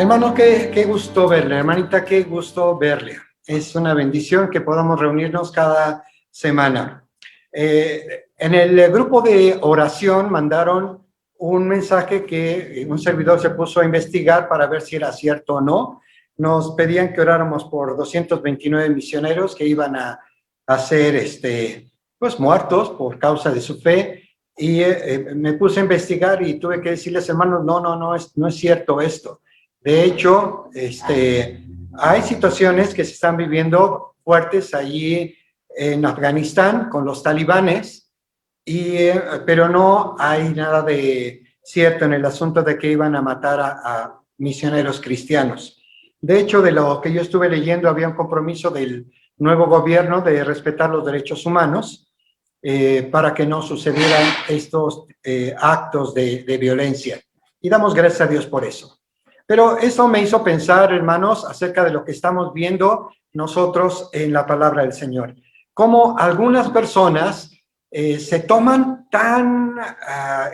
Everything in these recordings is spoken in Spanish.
Hermano, qué gusto verle, hermanita, qué gusto verle. Es una bendición que podamos reunirnos cada semana. En el grupo de oración mandaron un mensaje que un servidor se puso a investigar para ver si era cierto o no. Nos pedían que oráramos por 229 misioneros que iban a ser pues, muertos por causa de su fe. Y me puse a investigar y tuve que decirles, hermanos, no es cierto esto. De hecho, hay situaciones que se están viviendo fuertes allí en Afganistán con los talibanes, pero no hay nada de cierto en el asunto de que iban a matar a misioneros cristianos. De hecho, de lo que yo estuve leyendo, había un compromiso del nuevo gobierno de respetar los derechos humanos para que no sucedieran estos actos de violencia. Y damos gracias a Dios por eso. Pero eso me hizo pensar, hermanos, acerca de lo que estamos viendo nosotros en la palabra del Señor. Cómo algunas personas se toman tan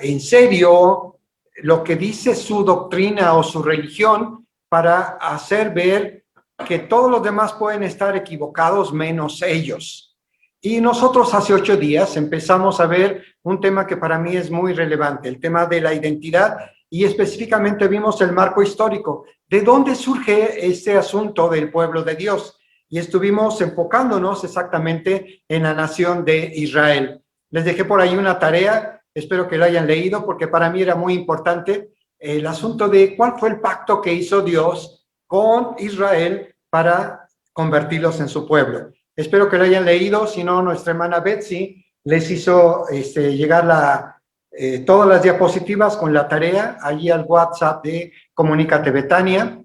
en serio lo que dice su doctrina o su religión para hacer ver que todos los demás pueden estar equivocados menos ellos. Y nosotros hace 8 días empezamos a ver un tema que para mí es muy relevante, el tema de la identidad, y específicamente vimos el marco histórico. ¿De dónde surge este asunto del pueblo de Dios? Y estuvimos enfocándonos exactamente en la nación de Israel. Les dejé por ahí una tarea, espero que la hayan leído, porque para mí era muy importante el asunto de cuál fue el pacto que hizo Dios con Israel para convertirlos en su pueblo. Espero que lo hayan leído, si no, nuestra hermana Betsy les hizo llegar todas las diapositivas con la tarea allí al WhatsApp de Comunícate Betania.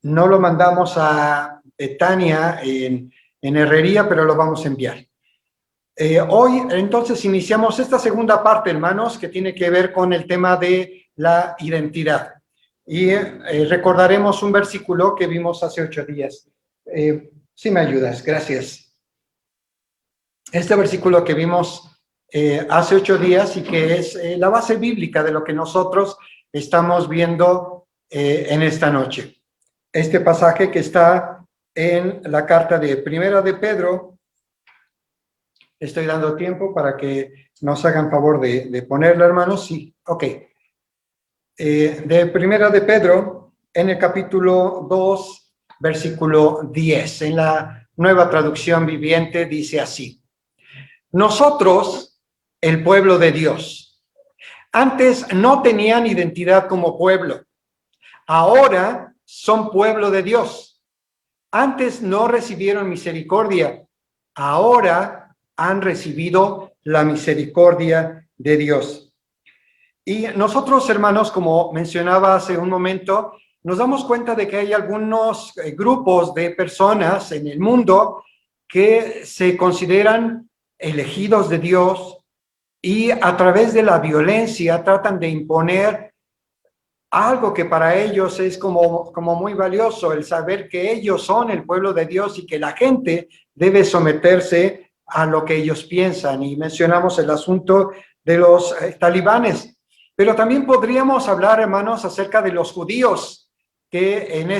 No lo mandamos a Betania en Herrería, pero lo vamos a enviar. Hoy, entonces, iniciamos esta segunda parte, hermanos, que tiene que ver con el tema de la identidad. Y recordaremos un versículo que vimos hace 8 días. Si me ayudas, gracias. Este versículo que vimos hace 8 días y que es la base bíblica de lo que nosotros estamos viendo en esta noche. Este pasaje que está en la carta de Primera de Pedro. Estoy dando tiempo para que nos hagan favor de ponerlo, hermanos. Sí, ok. De Primera de Pedro, en el capítulo 2, versículo 10, en la Nueva Traducción Viviente, dice así: nosotros, el pueblo de Dios, antes no tenían identidad como pueblo, ahora son pueblo de Dios. Antes no recibieron misericordia, ahora han recibido la misericordia de Dios. Y nosotros, hermanos, como mencionaba hace un momento, nos damos cuenta de que hay algunos grupos de personas en el mundo que se consideran elegidos de Dios y a través de la violencia tratan de imponer algo que para ellos es como muy valioso, el saber que ellos son el pueblo de Dios y que la gente debe someterse a lo que ellos piensan. Y mencionamos el asunto de los talibanes. Pero también podríamos hablar, hermanos, acerca de los judíos, que en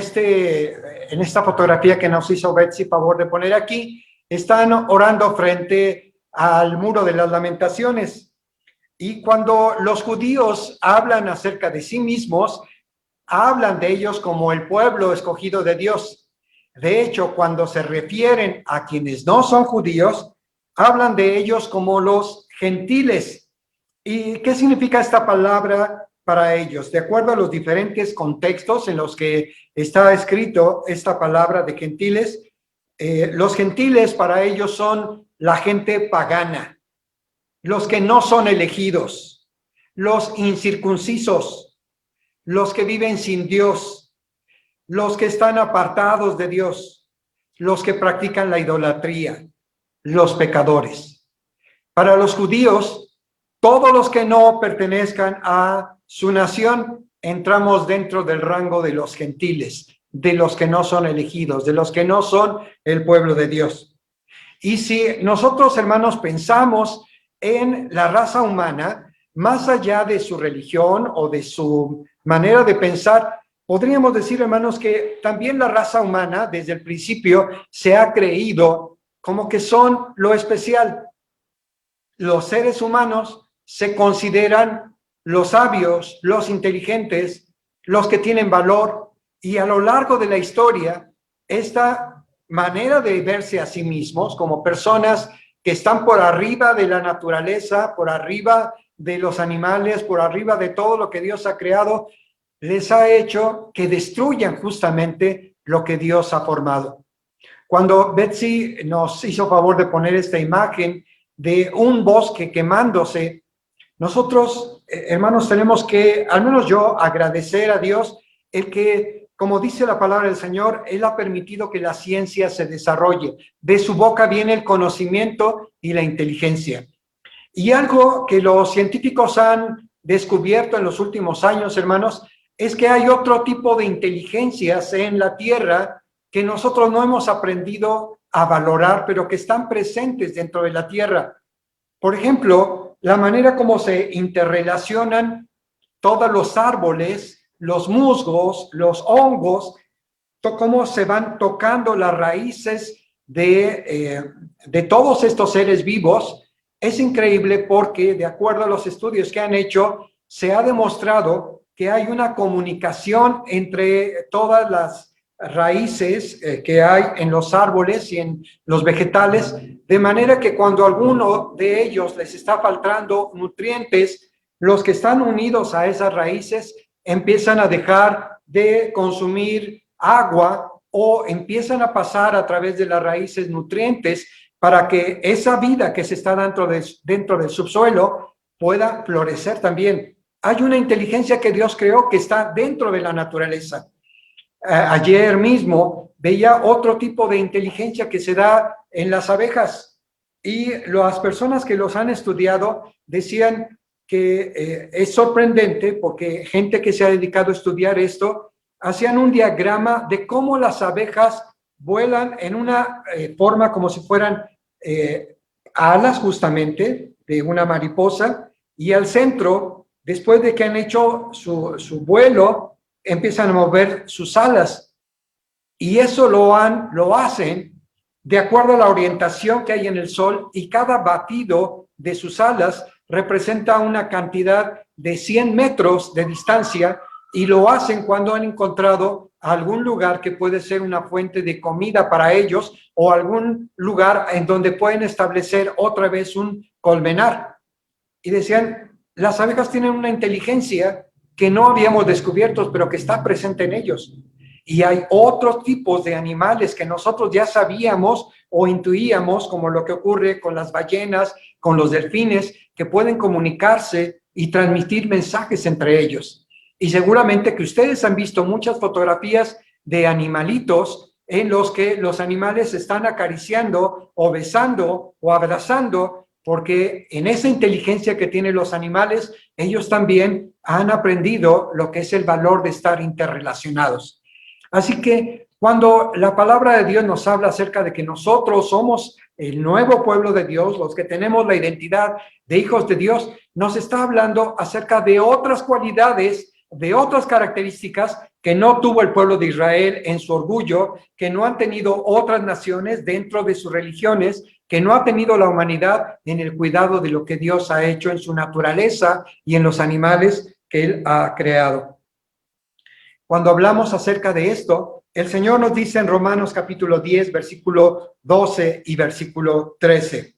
esta fotografía que nos hizo Betsy favor de poner aquí, están orando frente al muro de las lamentaciones. Y cuando los judíos hablan acerca de sí mismos, hablan de ellos como el pueblo escogido de Dios. De hecho, cuando se refieren a quienes no son judíos, hablan de ellos como los gentiles. ¿Y qué significa esta palabra para ellos? De acuerdo a los diferentes contextos en los que está escrito esta palabra de gentiles, los gentiles para ellos son la gente pagana, los que no son elegidos, los incircuncisos, los que viven sin Dios, los que están apartados de Dios, los que practican la idolatría, los pecadores. Para los judíos, todos los que no pertenezcan a su nación, entramos dentro del rango de los gentiles, de los que no son elegidos, de los que no son el pueblo de Dios. Y si nosotros, hermanos, pensamos en la raza humana, más allá de su religión o de su manera de pensar, podríamos decir, hermanos, que también la raza humana desde el principio se ha creído como que son lo especial. Los seres humanos se consideran los sabios, los inteligentes, los que tienen valor, y a lo largo de la historia, esta manera de verse a sí mismos como personas que están por arriba de la naturaleza, por arriba de los animales, por arriba de todo lo que Dios ha creado, les ha hecho que destruyan justamente lo que Dios ha formado. Cuando Betsy nos hizo favor de poner esta imagen de un bosque quemándose, nosotros, hermanos, tenemos que, al menos yo, agradecer a Dios el que, como dice la palabra del Señor, Él ha permitido que la ciencia se desarrolle. De su boca viene el conocimiento y la inteligencia. Y algo que los científicos han descubierto en los últimos años, hermanos, es que hay otro tipo de inteligencias en la Tierra que nosotros no hemos aprendido a valorar, pero que están presentes dentro de la Tierra. Por ejemplo, la manera como se interrelacionan todos los árboles, los musgos, los hongos, cómo se van tocando las raíces de todos estos seres vivos. Es increíble porque, de acuerdo a los estudios que han hecho, se ha demostrado que hay una comunicación entre todas las raíces que hay en los árboles y en los vegetales, de manera que cuando alguno de ellos les está faltando nutrientes, los que están unidos a esas raíces empiezan a dejar de consumir agua o empiezan a pasar a través de las raíces nutrientes para que esa vida que se está dentro del subsuelo pueda florecer también. Hay una inteligencia que Dios creó que está dentro de la naturaleza. Ayer mismo veía otro tipo de inteligencia que se da en las abejas, y las personas que los han estudiado decían que es sorprendente porque gente que se ha dedicado a estudiar esto hacían un diagrama de cómo las abejas vuelan en una forma como si fueran alas justamente de una mariposa, y al centro, después de que han hecho su vuelo, empiezan a mover sus alas, y eso lo hacen de acuerdo a la orientación que hay en el sol, y cada batido de sus alas representa una cantidad de 100 metros de distancia, y lo hacen cuando han encontrado algún lugar que puede ser una fuente de comida para ellos o algún lugar en donde pueden establecer otra vez un colmenar. Y decían, las abejas tienen una inteligencia que no habíamos descubierto, pero que está presente en ellos. Y hay otros tipos de animales que nosotros ya sabíamos o intuíamos, como lo que ocurre con las ballenas, con los delfines, que pueden comunicarse y transmitir mensajes entre ellos. Y seguramente que ustedes han visto muchas fotografías de animalitos en los que los animales están acariciando o besando o abrazando, porque en esa inteligencia que tienen los animales, ellos también han aprendido lo que es el valor de estar interrelacionados. Así que cuando la palabra de Dios nos habla acerca de que nosotros somos el nuevo pueblo de Dios, los que tenemos la identidad de hijos de Dios, nos está hablando acerca de otras cualidades, de otras características que no tuvo el pueblo de Israel en su orgullo, que no han tenido otras naciones dentro de sus religiones, que no ha tenido la humanidad en el cuidado de lo que Dios ha hecho en su naturaleza y en los animales que Él ha creado. Cuando hablamos acerca de esto, el Señor nos dice en Romanos capítulo 10, versículo 12 y versículo 13,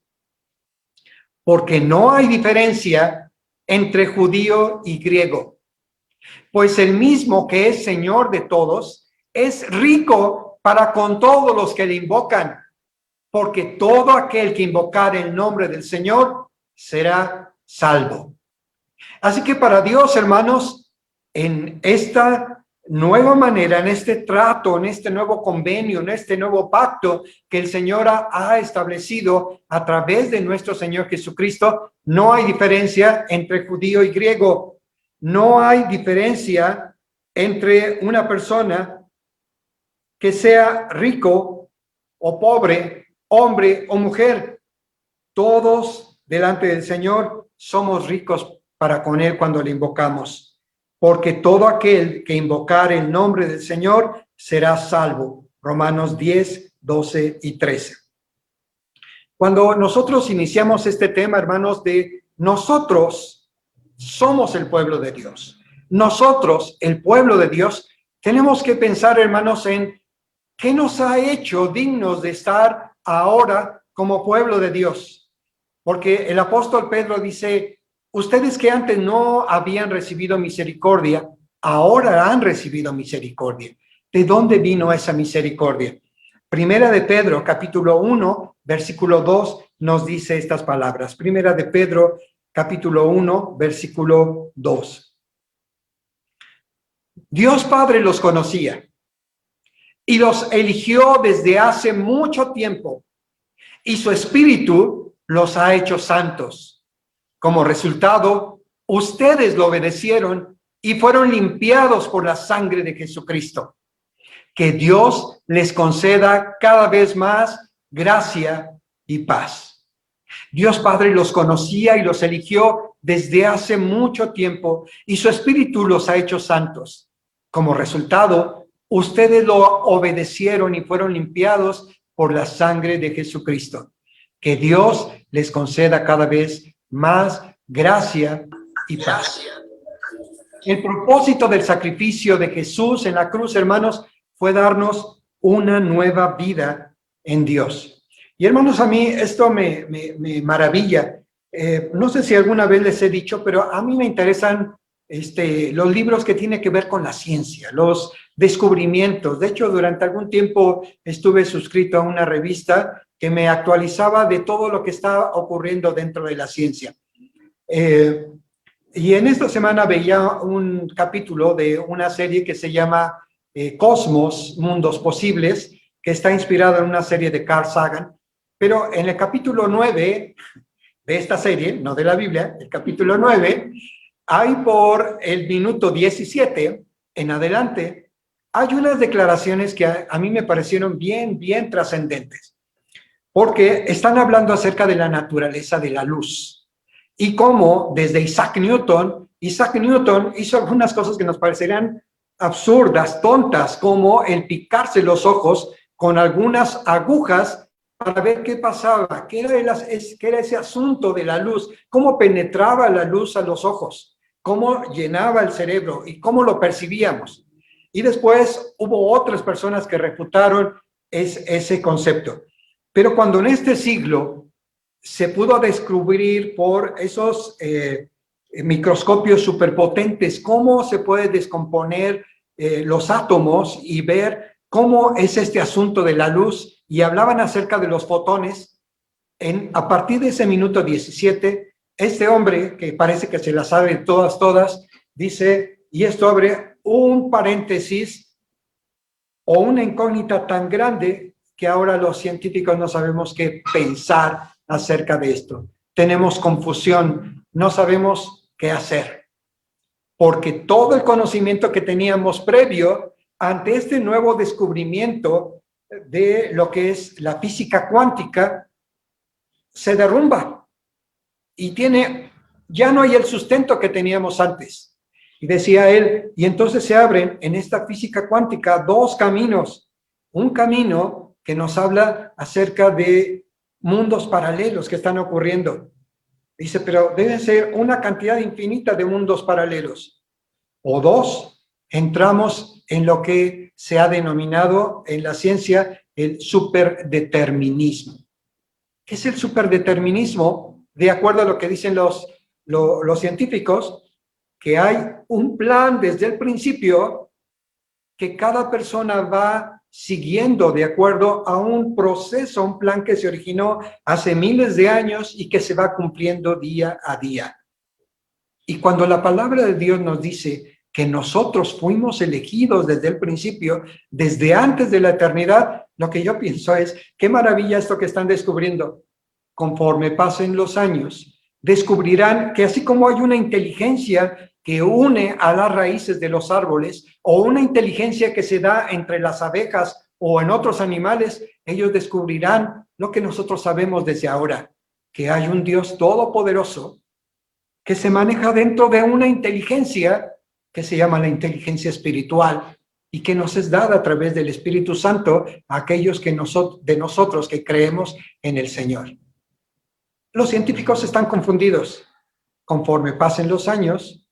porque no hay diferencia entre judío y griego, pues el mismo que es Señor de todos es rico para con todos los que le invocan, porque todo aquel que invocar el nombre del Señor será salvo. Así que para Dios, hermanos, en esta nueva manera, en este trato, en este nuevo convenio, en este nuevo pacto que el Señor ha establecido a través de nuestro Señor Jesucristo, no hay diferencia entre judío y griego. No hay diferencia entre una persona que sea rico o pobre, hombre o mujer. Todos delante del Señor somos ricos para con Él cuando le invocamos. porque todo aquel que invocare el nombre del Señor será salvo. Romanos 10, 12 y 13. Cuando nosotros iniciamos este tema, hermanos, de nosotros somos el pueblo de Dios. Nosotros, el pueblo de Dios, tenemos que pensar, hermanos, en qué nos ha hecho dignos de estar ahora como pueblo de Dios. Porque el apóstol Pedro dice, ustedes que antes no habían recibido misericordia, ahora han recibido misericordia. ¿De dónde vino esa misericordia? Primera de Pedro, capítulo 1, versículo 2, nos dice estas palabras. Primera de Pedro, capítulo 1, versículo 2. Dios Padre los conocía y los eligió desde hace mucho tiempo, y su Espíritu los ha hecho santos. Como resultado, ustedes lo obedecieron y fueron limpiados por la sangre de Jesucristo. Que Dios les conceda cada vez más gracia y paz. Dios Padre los conocía y los eligió desde hace mucho tiempo, y su Espíritu los ha hecho santos. Como resultado, ustedes lo obedecieron y fueron limpiados por la sangre de Jesucristo. Que Dios les conceda cada vez más gracia y paz. El propósito del sacrificio de Jesús en la cruz, hermanos, fue darnos una nueva vida en Dios. Y hermanos, a mí esto me maravilla. No sé si alguna vez les he dicho, pero a mí me interesan los libros que tienen que ver con la ciencia, los descubrimientos. De hecho, durante algún tiempo estuve suscrito a una revista que me actualizaba de todo lo que está ocurriendo dentro de la ciencia. Y en esta semana veía un capítulo de una serie que se llama Cosmos, Mundos Posibles, que está inspirado en una serie de Carl Sagan, pero en el capítulo 9 de esta serie, no de la Biblia, el capítulo 9, hay por el minuto 17 en adelante, hay unas declaraciones que a mí me parecieron bien trascendentes, porque están hablando acerca de la naturaleza de la luz y cómo desde Isaac Newton hizo algunas cosas que nos parecerían absurdas, tontas, como el picarse los ojos con algunas agujas para ver qué pasaba, qué era ese asunto de la luz, cómo penetraba la luz a los ojos, cómo llenaba el cerebro y cómo lo percibíamos. Y después hubo otras personas que refutaron ese concepto. Pero cuando en este siglo se pudo descubrir por esos microscopios superpotentes cómo se puede descomponer los átomos y ver cómo es este asunto de la luz, y hablaban acerca de los fotones, a partir de ese minuto 17, este hombre, que parece que se las sabe todas, dice, y esto abre un paréntesis o una incógnita tan grande que ahora los científicos no sabemos qué pensar acerca de esto. Tenemos confusión, no sabemos qué hacer, porque todo el conocimiento que teníamos previo ante este nuevo descubrimiento de lo que es la física cuántica se derrumba y ya no hay el sustento que teníamos antes. Y decía él, y entonces se abren en esta física cuántica dos caminos. Un camino que nos habla acerca de mundos paralelos que están ocurriendo. Dice, pero deben ser una cantidad infinita de mundos paralelos. O dos, entramos en lo que se ha denominado en la ciencia el superdeterminismo. ¿Qué es el superdeterminismo? De acuerdo a lo que dicen los científicos, que hay un plan desde el principio que cada persona va siguiendo de acuerdo a un proceso, un plan que se originó hace miles de años y que se va cumpliendo día a día. Y cuando la palabra de Dios nos dice que nosotros fuimos elegidos desde el principio, desde antes de la eternidad, lo que yo pienso es, qué maravilla esto que están descubriendo. Conforme pasen los años, descubrirán que así como hay una inteligencia que une a las raíces de los árboles, o una inteligencia que se da entre las abejas o en otros animales, ellos descubrirán lo que nosotros sabemos desde ahora, que hay un Dios todopoderoso que se maneja dentro de una inteligencia que se llama la inteligencia espiritual y que nos es dada a través del Espíritu Santo a aquellos de nosotros que creemos en el Señor. Los científicos están confundidos. Conforme pasen los años,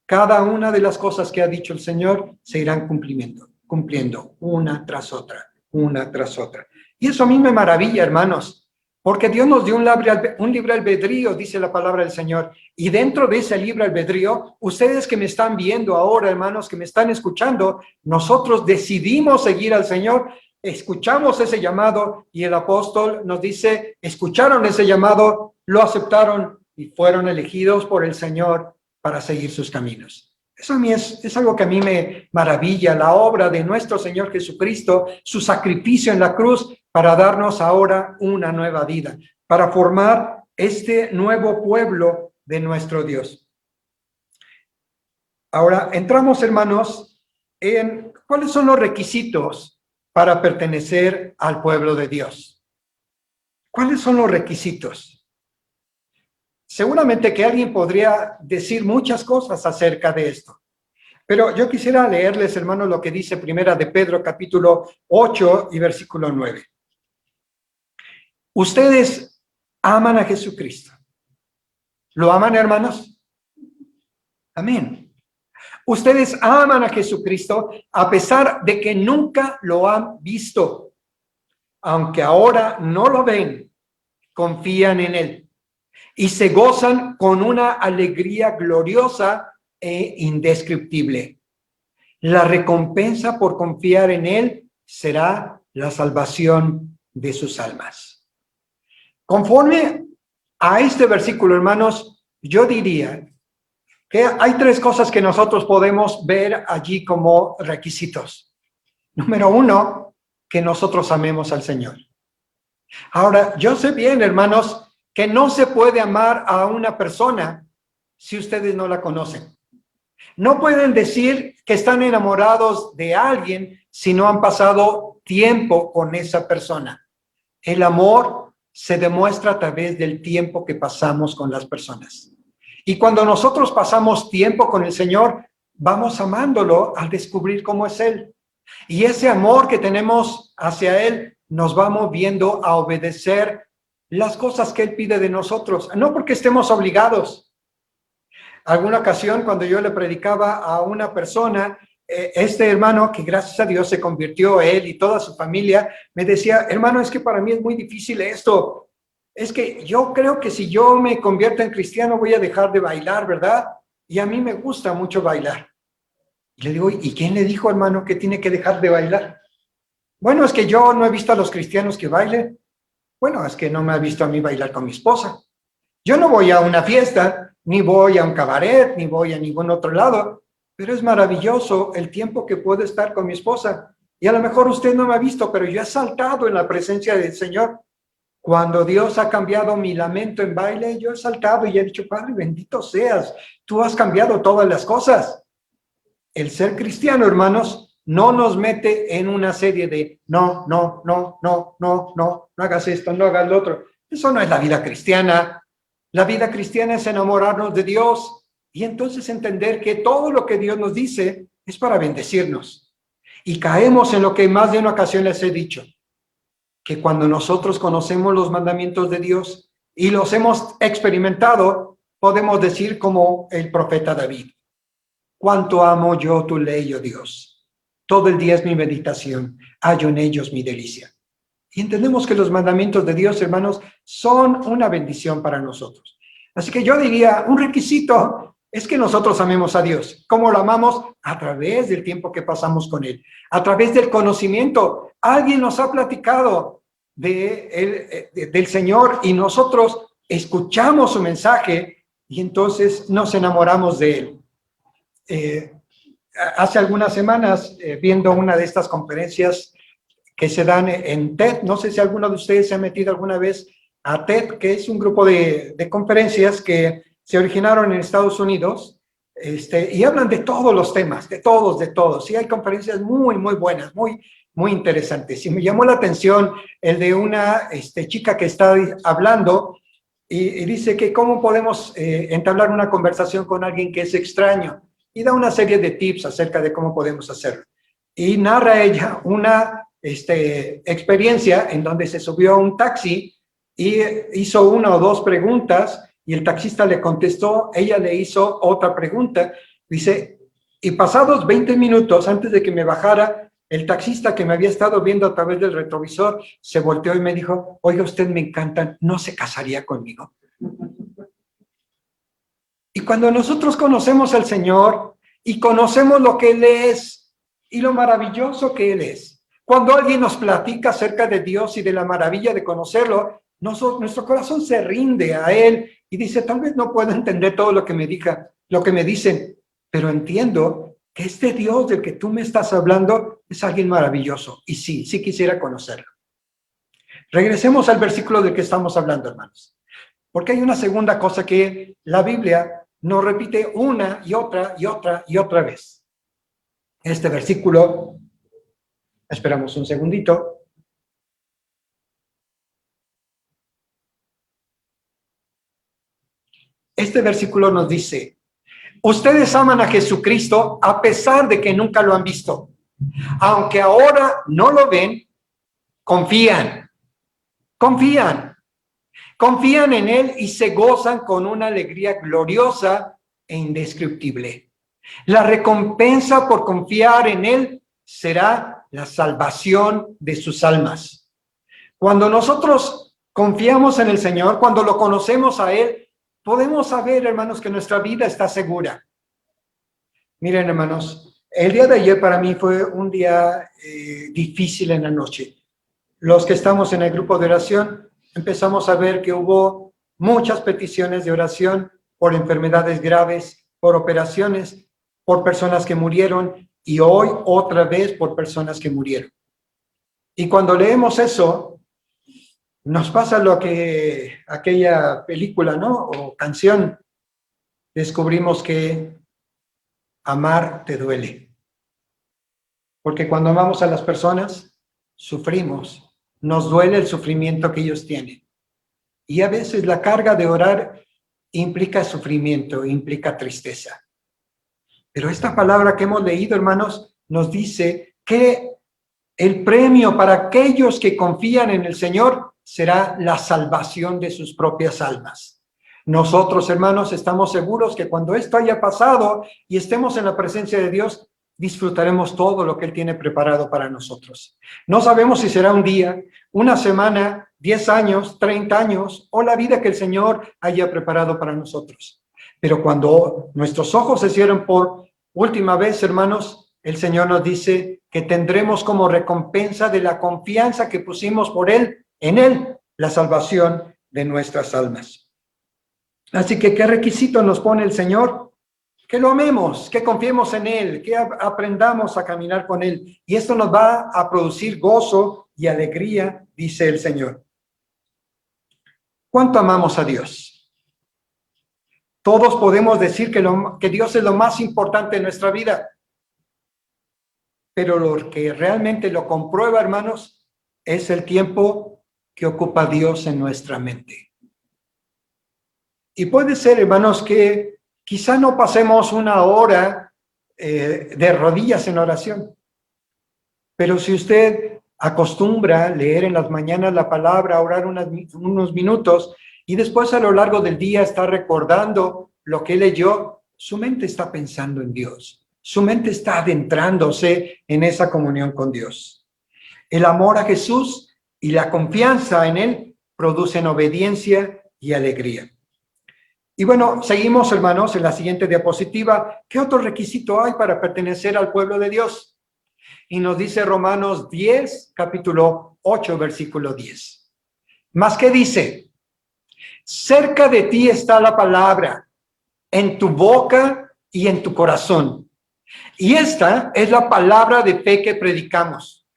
cada una de las cosas que ha dicho el Señor se irán cumpliendo una tras otra, una tras otra. Y eso a mí me maravilla, hermanos, porque Dios nos dio un libre albedrío, dice la palabra del Señor. Y dentro de ese libre albedrío, ustedes que me están viendo ahora, hermanos, que me están escuchando, nosotros decidimos seguir al Señor, escuchamos ese llamado y el apóstol nos dice, escucharon ese llamado, lo aceptaron y fueron elegidos por el Señor para seguir sus caminos. Eso a mí es algo que a mí me maravilla, la obra de nuestro Señor Jesucristo, su sacrificio en la cruz para darnos ahora una nueva vida, para formar este nuevo pueblo de nuestro Dios. Ahora, entramos, hermanos, en cuáles son los requisitos para pertenecer al pueblo de Dios. ¿Cuáles son los requisitos? Seguramente que alguien podría decir muchas cosas acerca de esto. Pero yo quisiera leerles, hermanos, lo que dice Primera de Pedro, capítulo 8 y versículo 9. Ustedes aman a Jesucristo. ¿Lo aman, hermanos? Amén. Ustedes aman a Jesucristo a pesar de que nunca lo han visto. Aunque ahora no lo ven, confían en Él y se gozan con una alegría gloriosa e indescriptible. La recompensa por confiar en Él será la salvación de sus almas. Conforme a este versículo, hermanos, yo diría que hay tres cosas que nosotros podemos ver allí como requisitos. Número uno, que nosotros amemos al Señor. Ahora, yo sé bien, hermanos, que no se puede amar a una persona si ustedes no la conocen. No pueden decir que están enamorados de alguien si no han pasado tiempo con esa persona. El amor se demuestra a través del tiempo que pasamos con las personas. Y cuando nosotros pasamos tiempo con el Señor, vamos amándolo al descubrir cómo es Él. Y ese amor que tenemos hacia Él nos va moviendo a obedecer las cosas que Él pide de nosotros, no porque estemos obligados. Alguna ocasión, cuando yo le predicaba a una persona, este hermano, que gracias a Dios se convirtió, él y toda su familia, me decía, hermano, es que para mí es muy difícil esto. Es que yo creo que si yo me convierto en cristiano voy a dejar de bailar, ¿verdad? Y a mí me gusta mucho bailar. Y le digo, ¿y quién le dijo, hermano, que tiene que dejar de bailar? Bueno, es que yo no he visto a los cristianos que bailen. Bueno, es que no me ha visto a mí bailar con mi esposa. Yo no voy a una fiesta, ni voy a un cabaret, ni voy a ningún otro lado, pero es maravilloso el tiempo que puedo estar con mi esposa. Y a lo mejor usted no me ha visto, pero yo he saltado en la presencia del Señor. Cuando Dios ha cambiado mi lamento en baile, yo he saltado y he dicho, Padre, bendito seas, tú has cambiado todas las cosas. El ser cristiano, hermanos, no nos mete en una serie de no hagas esto, no hagas lo otro. Eso no es la vida cristiana. La vida cristiana es enamorarnos de Dios y entonces entender que todo lo que Dios nos dice es para bendecirnos. Y caemos en lo que más de una ocasión les he dicho, que cuando nosotros conocemos los mandamientos de Dios y los hemos experimentado, podemos decir como el profeta David, cuánto amo yo tu ley, oh Dios. Todo el día es mi meditación, hallo en ellos mi delicia. Y entendemos que los mandamientos de Dios, hermanos, son una bendición para nosotros. Así que yo diría, un requisito es que nosotros amemos a Dios. ¿Cómo lo amamos? A través del tiempo que pasamos con Él, a través del conocimiento. Alguien nos ha platicado del Señor y nosotros escuchamos su mensaje y entonces nos enamoramos de Él. Hace algunas semanas, viendo una de estas conferencias que se dan en TED, no sé si alguno de ustedes se ha metido alguna vez a TED, que es un grupo de conferencias que se originaron en Estados Unidos, y hablan de todos los temas, de todos. Sí, hay conferencias muy buenas, muy interesantes. Y me llamó la atención el de una chica que está hablando y dice que cómo podemos entablar una conversación con alguien que es extraño. y da una serie de tips acerca de cómo podemos hacerlo. Y narra ella una experiencia en donde se subió a un taxi y hizo una o dos preguntas y el taxista le contestó, ella le hizo otra pregunta, dice, y pasados 20 minutos antes de que me bajara, el taxista que me había estado viendo a través del retrovisor se volteó y me dijo, oiga, usted me encanta, ¿no se casaría conmigo? Y cuando nosotros conocemos al Señor y conocemos lo que Él es y lo maravilloso que Él es, cuando alguien nos platica acerca de Dios y de la maravilla de conocerlo, nuestro corazón se rinde a Él y dice, tal vez no puedo entender todo lo que me dicen, pero entiendo que este Dios del que tú me estás hablando es alguien maravilloso. Y sí, sí quisiera conocerlo. Regresemos al versículo del que estamos hablando, hermanos. Porque hay una segunda cosa que la Biblia nos repite una y otra y otra y otra vez. Este versículo, esperamos un segundito. Este versículo nos dice, ustedes aman a Jesucristo a pesar de que nunca lo han visto. Aunque ahora no lo ven, confían en Él y se gozan con una alegría gloriosa e indescriptible. La recompensa por confiar en Él será la salvación de sus almas. Cuando nosotros confiamos en el Señor, cuando lo conocemos a Él, podemos saber, hermanos, que nuestra vida está segura. Miren, hermanos, el día de ayer para mí fue un día difícil en la noche. Los que estamos en el grupo de oración empezamos a ver que hubo muchas peticiones de oración por enfermedades graves, por operaciones, por personas que murieron y hoy otra vez por personas que murieron. Y cuando leemos eso, nos pasa lo que aquella película, ¿no? O canción, descubrimos que amar te duele. Porque cuando amamos a las personas, sufrimos. Nos duele el sufrimiento que ellos tienen. Y a veces la carga de orar implica sufrimiento, implica tristeza. Pero esta palabra que hemos leído, hermanos, nos dice que el premio para aquellos que confían en el Señor será la salvación de sus propias almas. Nosotros, hermanos, estamos seguros que cuando esto haya pasado y estemos en la presencia de Dios, disfrutaremos todo lo que Él tiene preparado para nosotros. No sabemos si será un día, una semana, 10 años, 30 años o la vida que el Señor haya preparado para nosotros. Pero cuando nuestros ojos se cierren por última vez, hermanos, el Señor nos dice que tendremos como recompensa de la confianza que pusimos por Él, en Él, la salvación de nuestras almas. Así que, ¿qué requisito nos pone el Señor? Que lo amemos, que confiemos en Él, que aprendamos a caminar con Él. Y esto nos va a producir gozo y alegría, dice el Señor. ¿Cuánto amamos a Dios? Todos podemos decir que Dios es lo más importante en nuestra vida. Pero lo que realmente lo comprueba, hermanos, es el tiempo que ocupa Dios en nuestra mente. Y puede ser, hermanos, que quizá no pasemos una hora de rodillas en oración. Pero si usted acostumbra a leer en las mañanas la palabra, orar unos minutos, y después a lo largo del día está recordando lo que leyó, su mente está pensando en Dios. Su mente está adentrándose en esa comunión con Dios. El amor a Jesús y la confianza en Él producen obediencia y alegría. Y bueno, seguimos, hermanos, en la siguiente diapositiva. ¿Qué otro requisito hay para pertenecer al pueblo de Dios? Y nos dice Romanos 10, capítulo 8, versículo 10. ¿Más qué dice? Cerca de ti está la palabra, en tu boca y en tu corazón. Y esta es la palabra de fe que predicamos.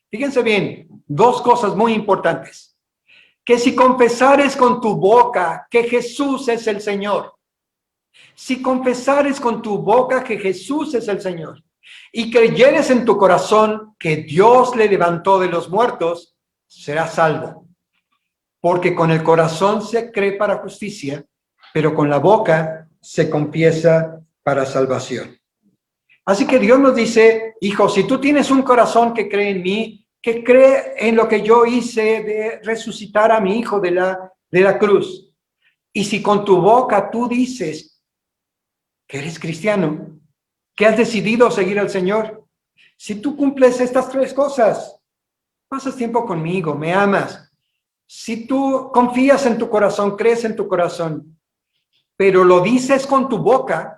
Fíjense bien, dos cosas muy importantes. Que si confesares con tu boca que Jesús es el Señor, si confesares con tu boca que Jesús es el Señor y creyeres en tu corazón que Dios le levantó de los muertos, serás salvo. Porque con el corazón se cree para justicia, pero con la boca se confiesa para salvación. Así que Dios nos dice, hijo, si tú tienes un corazón que cree en mí, que cree en lo que yo hice de resucitar a mi hijo de la cruz, y si con tu boca tú dices que eres cristiano, que has decidido seguir al Señor, si tú cumples estas tres cosas, pasas tiempo conmigo, me amas, si tú confías en tu corazón, crees en tu corazón, pero lo dices con tu boca,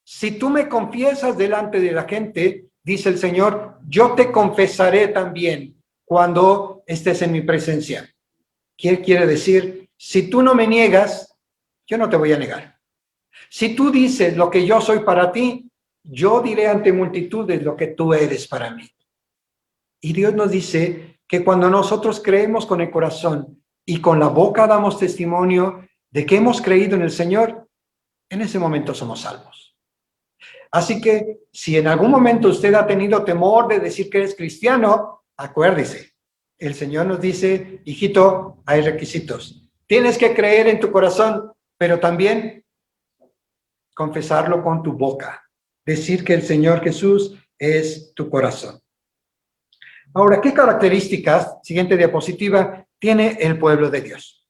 si tú me confiesas delante de la gente, dice el Señor, yo te confesaré también cuando estés en mi presencia. ¿Qué quiere decir? Si tú no me niegas, yo no te voy a negar. Si tú dices lo que yo soy para ti, yo diré ante multitudes lo que tú eres para mí. Y Dios nos dice que cuando nosotros creemos con el corazón y con la boca damos testimonio de que hemos creído en el Señor, en ese momento somos salvos. Así que si en algún momento usted ha tenido temor de decir que es cristiano, acuérdese, el Señor nos dice, hijito, hay requisitos. Tienes que creer en tu corazón, pero también confesarlo con tu boca. Decir que el Señor Jesús es tu corazón. Ahora, ¿qué características, siguiente diapositiva, tiene el pueblo de Dios?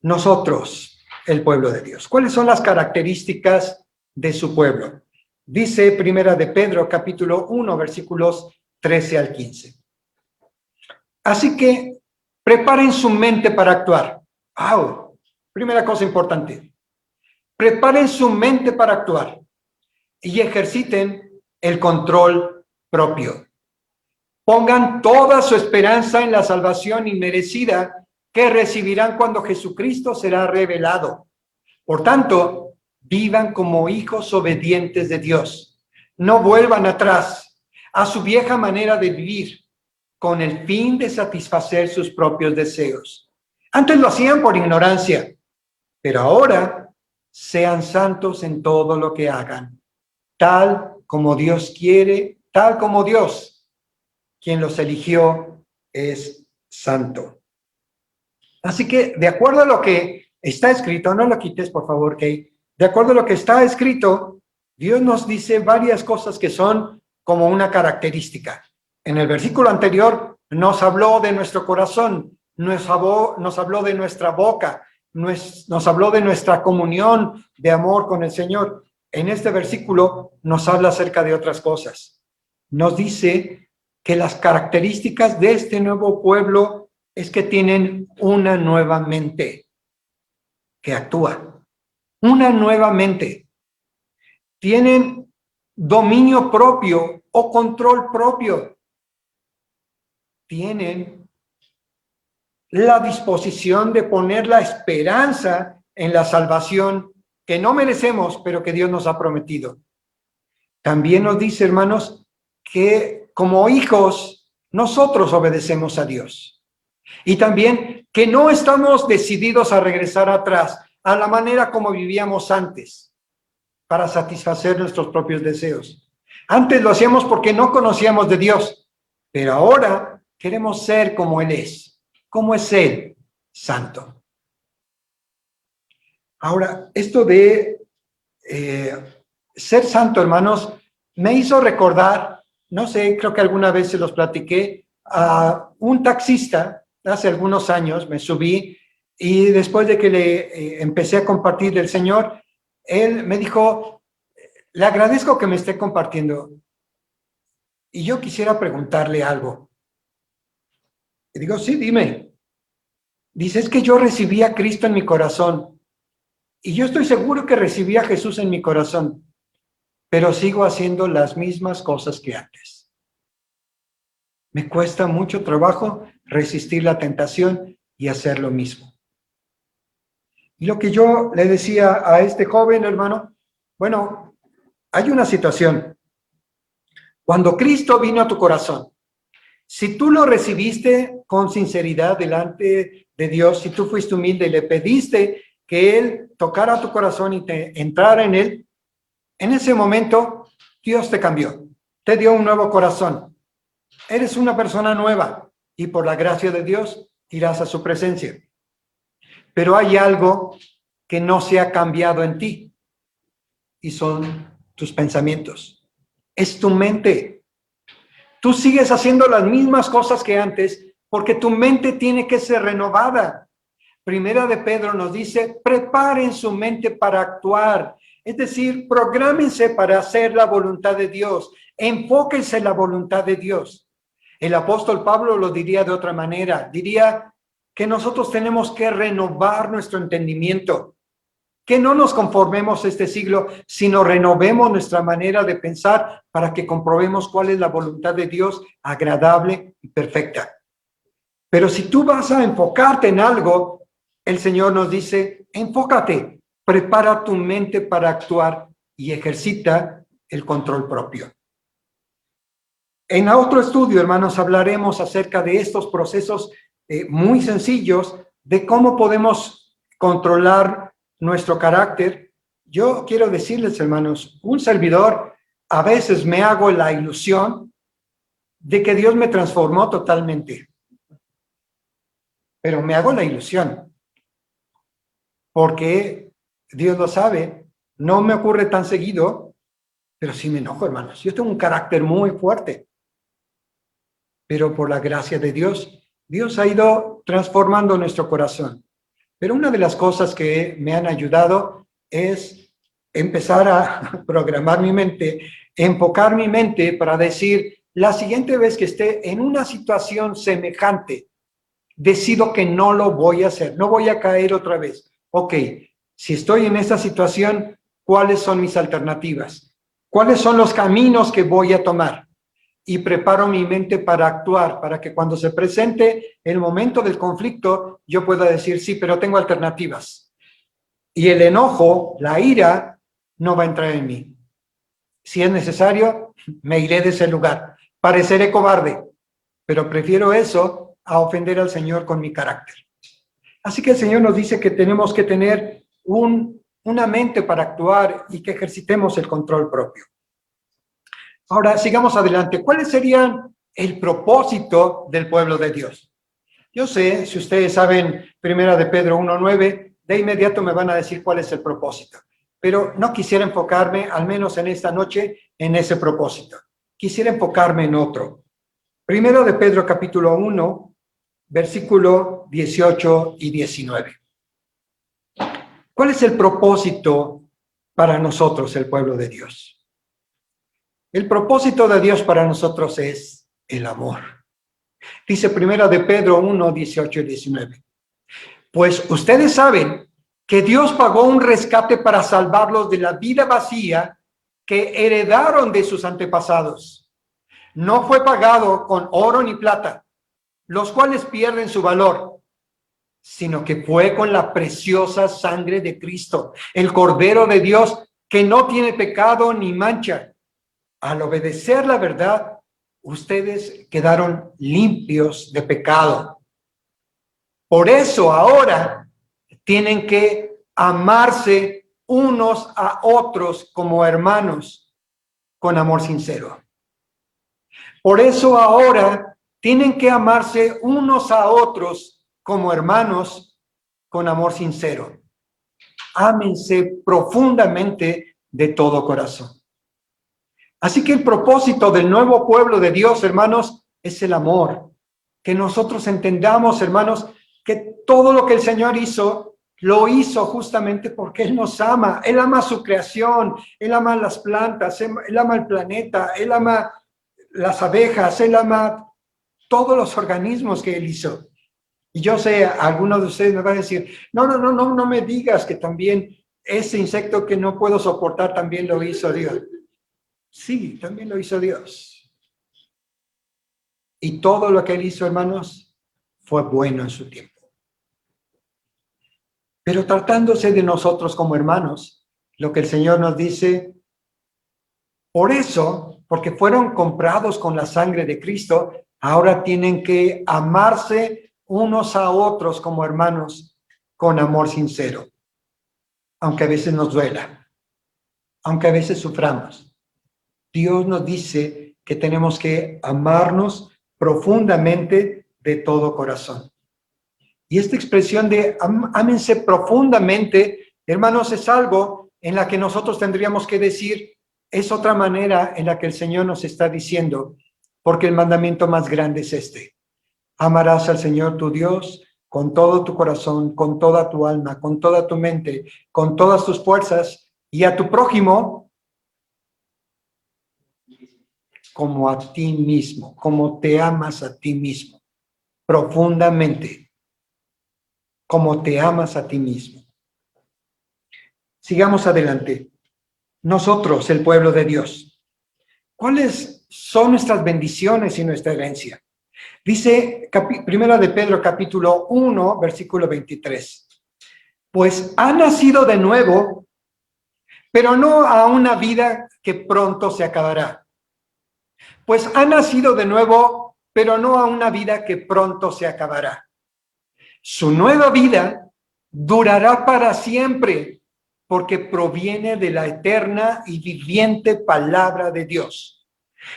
Nosotros, el pueblo de Dios. ¿Cuáles son las características de su pueblo? Dice Primera de Pedro, capítulo 1, versículos 13 al 15. Así que preparen su mente para actuar. ¡Wow! Primera cosa importante. Preparen su mente para actuar y ejerciten el control propio. Pongan toda su esperanza en la salvación inmerecida que recibirán cuando Jesucristo será revelado. Por tanto, vivan como hijos obedientes de Dios. No vuelvan atrás a su vieja manera de vivir con el fin de satisfacer sus propios deseos. Antes lo hacían por ignorancia, pero ahora sean santos en todo lo que hagan, tal como Dios quiere, tal como Dios, quien los eligió, es santo. Así que, de acuerdo a lo que está escrito, no lo quites, por favor, Kate. De acuerdo a lo que está escrito, Dios nos dice varias cosas que son como una característica. En el versículo anterior nos habló de nuestro corazón, nos habló de nuestra boca, nos habló de nuestra comunión de amor con el Señor. En este versículo nos habla acerca de otras cosas. Nos dice que las características de este nuevo pueblo es que tienen una nueva mente que actúa, una nueva mente. Tienen dominio propio o control propio. Tienen la disposición de poner la esperanza en la salvación que no merecemos, pero que Dios nos ha prometido. También nos dice, hermanos, que como hijos nosotros obedecemos a Dios. Y también que no estamos decididos a regresar atrás a la manera como vivíamos antes para satisfacer nuestros propios deseos. Antes lo hacíamos porque no conocíamos de Dios, pero ahora queremos ser como Él es. ¿Cómo es Él? Santo. Ahora, esto de ser santo, hermanos, me hizo recordar, no sé, creo que alguna vez se los platiqué, a un taxista, hace algunos años me subí y después de que le empecé a compartir del Señor, él me dijo, le agradezco que me esté compartiendo y yo quisiera preguntarle algo. Y digo, sí, dime. Dice, es que yo recibí a Cristo en mi corazón y yo estoy seguro que recibí a Jesús en mi corazón, pero sigo haciendo las mismas cosas que antes. Me cuesta mucho trabajo resistir la tentación y hacer lo mismo. Y lo que yo le decía a este joven, hermano, bueno, hay una situación. Cuando Cristo vino a tu corazón, si tú lo recibiste con sinceridad delante de Dios, si tú fuiste humilde y le pediste que Él tocara tu corazón y te entrara en Él, en ese momento Dios te cambió, te dio un nuevo corazón. Eres una persona nueva y por la gracia de Dios irás a su presencia. Pero hay algo que no se ha cambiado en ti y son tus pensamientos. es tu mente. Tú sigues haciendo las mismas cosas que antes porque tu mente tiene que ser renovada. Primera de Pedro nos dice, preparen su mente para actuar. Es decir, prográmense para hacer la voluntad de Dios. Enfóquense en la voluntad de Dios. El apóstol Pablo lo diría de otra manera. Diría que nosotros tenemos que renovar nuestro entendimiento. Que no nos conformemos a este siglo, sino renovemos nuestra manera de pensar para que comprobemos cuál es la voluntad de Dios agradable y perfecta. Pero si tú vas a enfocarte en algo, el Señor nos dice, enfócate, prepara tu mente para actuar y ejercita el control propio. En otro estudio, hermanos, hablaremos acerca de estos procesos muy sencillos de cómo podemos controlar nuestro carácter. Yo quiero decirles, hermanos, un servidor, a veces me hago la ilusión de que Dios me transformó totalmente. Pero me hago la ilusión, porque Dios lo sabe, no me ocurre tan seguido, pero sí me enojo, hermanos. Yo tengo un carácter muy fuerte, pero por la gracia de Dios, Dios ha ido transformando nuestro corazón. Pero una de las cosas que me han ayudado es empezar a programar mi mente, enfocar mi mente para decir, la siguiente vez que esté en una situación semejante, decido que no lo voy a hacer, no voy a caer otra vez. Ok, si estoy en esta situación, ¿cuáles son mis alternativas? ¿Cuáles son los caminos que voy a tomar? Y preparo mi mente para actuar, para que cuando se presente el momento del conflicto, yo pueda decir, sí, pero tengo alternativas. Y el enojo, la ira, no va a entrar en mí. Si es necesario, me iré de ese lugar. Pareceré cobarde, pero prefiero eso a ofender al Señor con mi carácter. Así que el Señor nos dice que tenemos que tener una mente para actuar y que ejercitemos el control propio. Ahora, sigamos adelante. ¿Cuáles serían el propósito del pueblo de Dios? Yo sé, si ustedes saben, Primera de Pedro 1:9, de inmediato me van a decir cuál es el propósito. Pero no quisiera enfocarme, al menos en esta noche, en ese propósito. Quisiera enfocarme en otro. Primero de Pedro capítulo 1, versículo 18 y 19. ¿Cuál es el propósito para nosotros, el pueblo de Dios? El propósito de Dios para nosotros es el amor. Dice Primera de Pedro 1, 18 y 19. Pues ustedes saben que Dios pagó un rescate para salvarlos de la vida vacía que heredaron de sus antepasados. No fue pagado con oro ni plata, los cuales pierden su valor, sino que fue con la preciosa sangre de Cristo, el Cordero de Dios, que no tiene pecado ni mancha. Al obedecer la verdad, ustedes quedaron limpios de pecado. Por eso ahora tienen que amarse unos a otros como hermanos con amor sincero. Por eso ahora tienen que amarse unos a otros como hermanos con amor sincero. Ámense profundamente de todo corazón. Así que el propósito del nuevo pueblo de Dios, hermanos, es el amor. Que nosotros entendamos, hermanos, que todo lo que el Señor hizo, lo hizo justamente porque Él nos ama. Él ama su creación, Él ama las plantas, Él ama el planeta, Él ama las abejas, Él ama todos los organismos que Él hizo. Y yo sé, algunos de ustedes me van a decir, no me digas que también ese insecto que no puedo soportar también lo hizo Dios. Sí, también lo hizo Dios. Y todo lo que Él hizo, hermanos, fue bueno en su tiempo. Pero tratándose de nosotros como hermanos, lo que el Señor nos dice, por eso, porque fueron comprados con la sangre de Cristo, ahora tienen que amarse unos a otros como hermanos con amor sincero. Aunque a veces nos duela, aunque a veces suframos. Dios nos dice que tenemos que amarnos profundamente de todo corazón. Y esta expresión de ámense profundamente, hermanos, es algo en la que nosotros tendríamos que decir, Es otra manera en la que el Señor nos está diciendo, porque el mandamiento más grande es este: amarás al Señor tu Dios con todo tu corazón, con toda tu alma, con toda tu mente, con todas tus fuerzas, y a tu prójimo como a ti mismo, como te amas a ti mismo, profundamente, como te amas a ti mismo. Sigamos adelante. Nosotros, el pueblo de Dios, ¿cuáles son nuestras bendiciones y nuestra herencia? Dice Primera de Pedro, capítulo 1, versículo 23. Pues ha nacido de nuevo, pero no a una vida que pronto se acabará. Pues ha nacido de nuevo, pero no a una vida que pronto se acabará. Su nueva vida durará para siempre, porque proviene de la eterna y viviente palabra de Dios.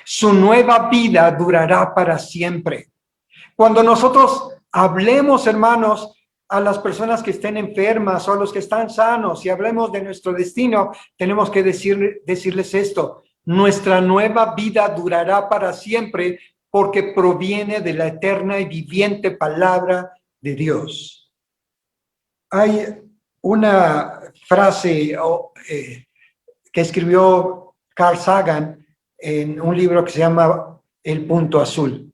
Su nueva vida durará para siempre. Cuando nosotros hablemos, hermanos, a las personas que estén enfermas o a los que están sanos y hablemos de nuestro destino, tenemos que decirles esto: nuestra nueva vida durará para siempre porque proviene de la eterna y viviente palabra de Dios. Hay una frase que escribió Carl Sagan en un libro que se llama El Punto Azul.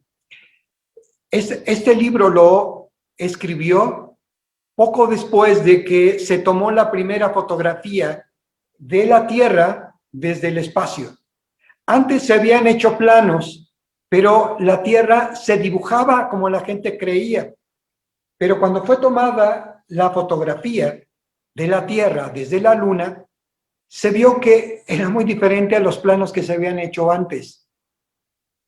Este libro lo escribió poco después de que se tomó la primera fotografía de la Tierra desde el espacio. Antes se habían hecho planos, pero la Tierra se dibujaba como la gente creía. Pero cuando fue tomada la fotografía de la Tierra desde la Luna, se vio que era muy diferente a los planos que se habían hecho antes.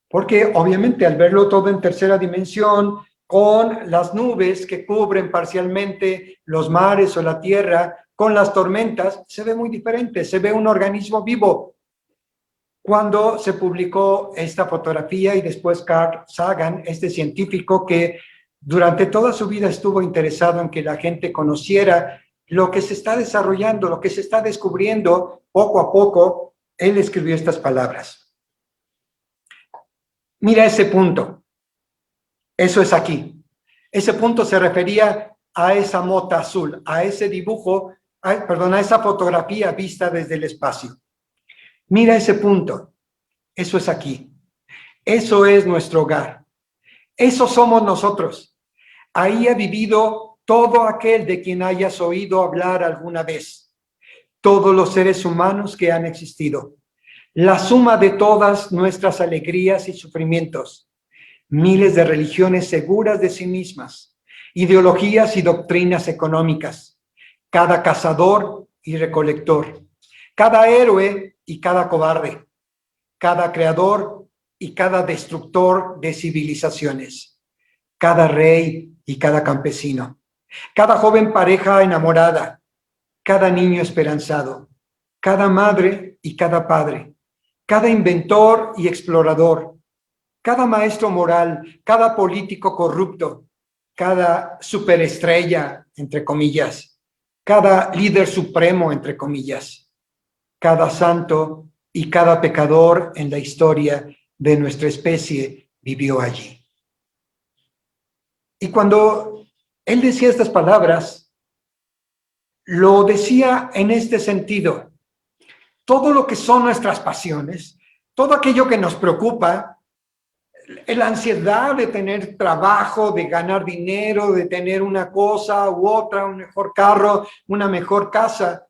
Porque obviamente al verlo todo en tercera dimensión, con las nubes que cubren parcialmente los mares o la tierra, con las tormentas, se ve muy diferente, se ve un organismo vivo. Cuando se publicó esta fotografía y después Carl Sagan, este científico que durante toda su vida estuvo interesado en que la gente conociera lo que se está desarrollando, lo que se está descubriendo poco a poco, él escribió estas palabras. Mira ese punto, eso es aquí. Ese punto se refería a esa mota azul, a ese dibujo, a esa fotografía vista desde el espacio. Mira ese punto, eso es aquí. Eso es nuestro hogar. Eso somos nosotros. Ahí ha vivido todo aquel de quien hayas oído hablar alguna vez. Todos los seres humanos que han existido. La suma de todas nuestras alegrías y sufrimientos. Miles de religiones seguras de sí mismas. Ideologías y doctrinas económicas. Cada cazador y recolector. Cada héroe y cada cobarde. Cada creador y cada destructor de civilizaciones. Cada rey y cada campesino. Cada joven pareja enamorada. Cada niño esperanzado. Cada madre y cada padre. Cada inventor y explorador, cada maestro moral, cada político corrupto, cada superestrella, entre comillas, cada líder supremo, entre comillas, cada santo y cada pecador en la historia de nuestra especie vivió allí. Y cuando él decía estas palabras, lo decía en este sentido: todo lo que son nuestras pasiones, todo aquello que nos preocupa, la ansiedad de tener trabajo, de ganar dinero, de tener una cosa u otra, un mejor carro, una mejor casa,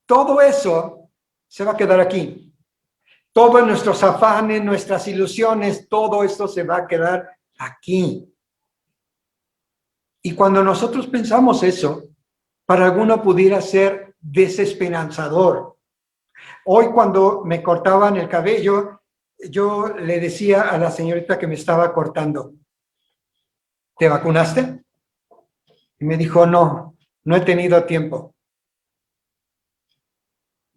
todo eso se va a quedar aquí. Todos nuestros afanes, nuestras ilusiones, todo esto se va a quedar aquí. Y cuando nosotros pensamos eso, para alguno pudiera ser desesperanzador. Hoy cuando me cortaban el cabello, yo le decía a la señorita que me estaba cortando: ¿te vacunaste? Y me dijo: no, no he tenido tiempo.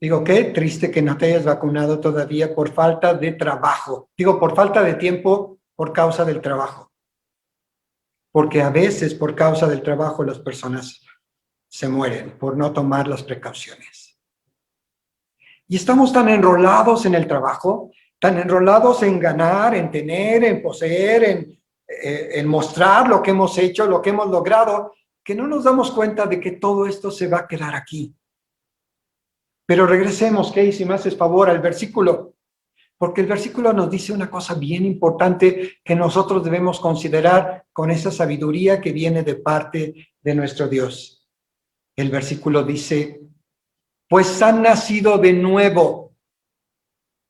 Digo, qué triste que no te hayas vacunado todavía por falta de trabajo. Digo, por falta de tiempo, por causa del trabajo. Porque a veces por causa del trabajo las personas se mueren por no tomar las precauciones. Y estamos tan enrolados en el trabajo, tan enrolados en ganar, en tener, en poseer, en mostrar lo que hemos hecho, lo que hemos logrado, que no nos damos cuenta de que todo esto se va a quedar aquí. Pero regresemos, Kay, si me haces favor, al versículo, porque el versículo nos dice una cosa bien importante que nosotros debemos considerar con esa sabiduría que viene de parte de nuestro Dios. El versículo dice, pues han nacido de nuevo,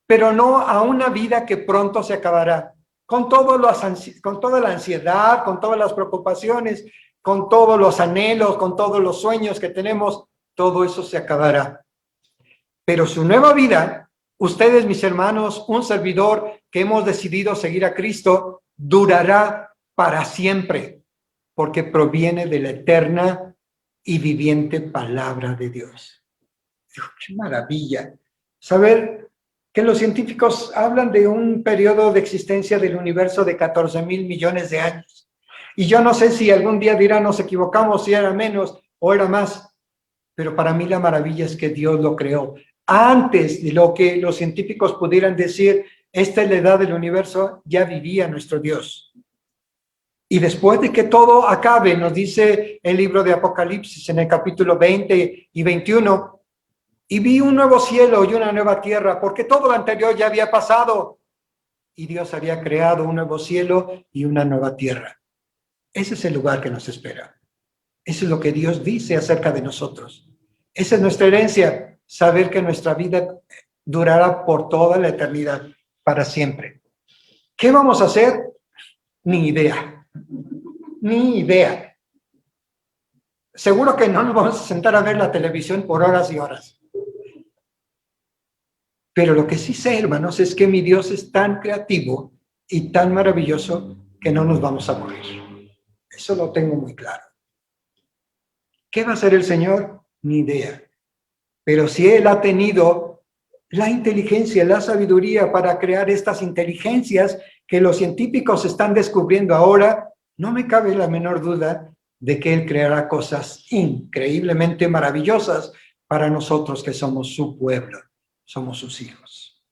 pero no a una vida que pronto se acabará, con toda la ansiedad, con todas las preocupaciones, con todos los anhelos, con todos los sueños que tenemos, todo eso se acabará. Pero su nueva vida, ustedes, mis hermanos, un servidor que hemos decidido seguir a Cristo, durará para siempre, porque proviene de la eterna y viviente palabra de Dios. ¡Qué maravilla! Saber que los científicos hablan de un periodo de existencia del universo de 14,000 millones de años. Y yo no sé si algún día dirán, nos equivocamos, si era menos o era más. Pero para mí la maravilla es que Dios lo creó. Antes de lo que los científicos pudieran decir, esta es la edad del universo, ya vivía nuestro Dios. Y después de que todo acabe, nos dice el libro de Apocalipsis en el capítulo 20 y 21, y vi un nuevo cielo y una nueva tierra, porque todo lo anterior ya había pasado, y Dios había creado un nuevo cielo y una nueva tierra. Ese es el lugar que nos espera. Eso es lo que Dios dice acerca de nosotros. Esa es nuestra herencia, saber que nuestra vida durará por toda la eternidad, para siempre. ¿Qué vamos a hacer? Ni idea. Ni idea. Seguro que no nos vamos a sentar a ver la televisión por horas y horas. Pero lo que sí sé, hermanos, es que mi Dios es tan creativo y tan maravilloso que no nos vamos a morir. Eso lo tengo muy claro. ¿Qué va a hacer el Señor? Ni idea. Pero si Él ha tenido la inteligencia, la sabiduría para crear estas inteligencias que los científicos están descubriendo ahora, no me cabe la menor duda de que Él creará cosas increíblemente maravillosas para nosotros que somos su pueblo, somos sus hijos.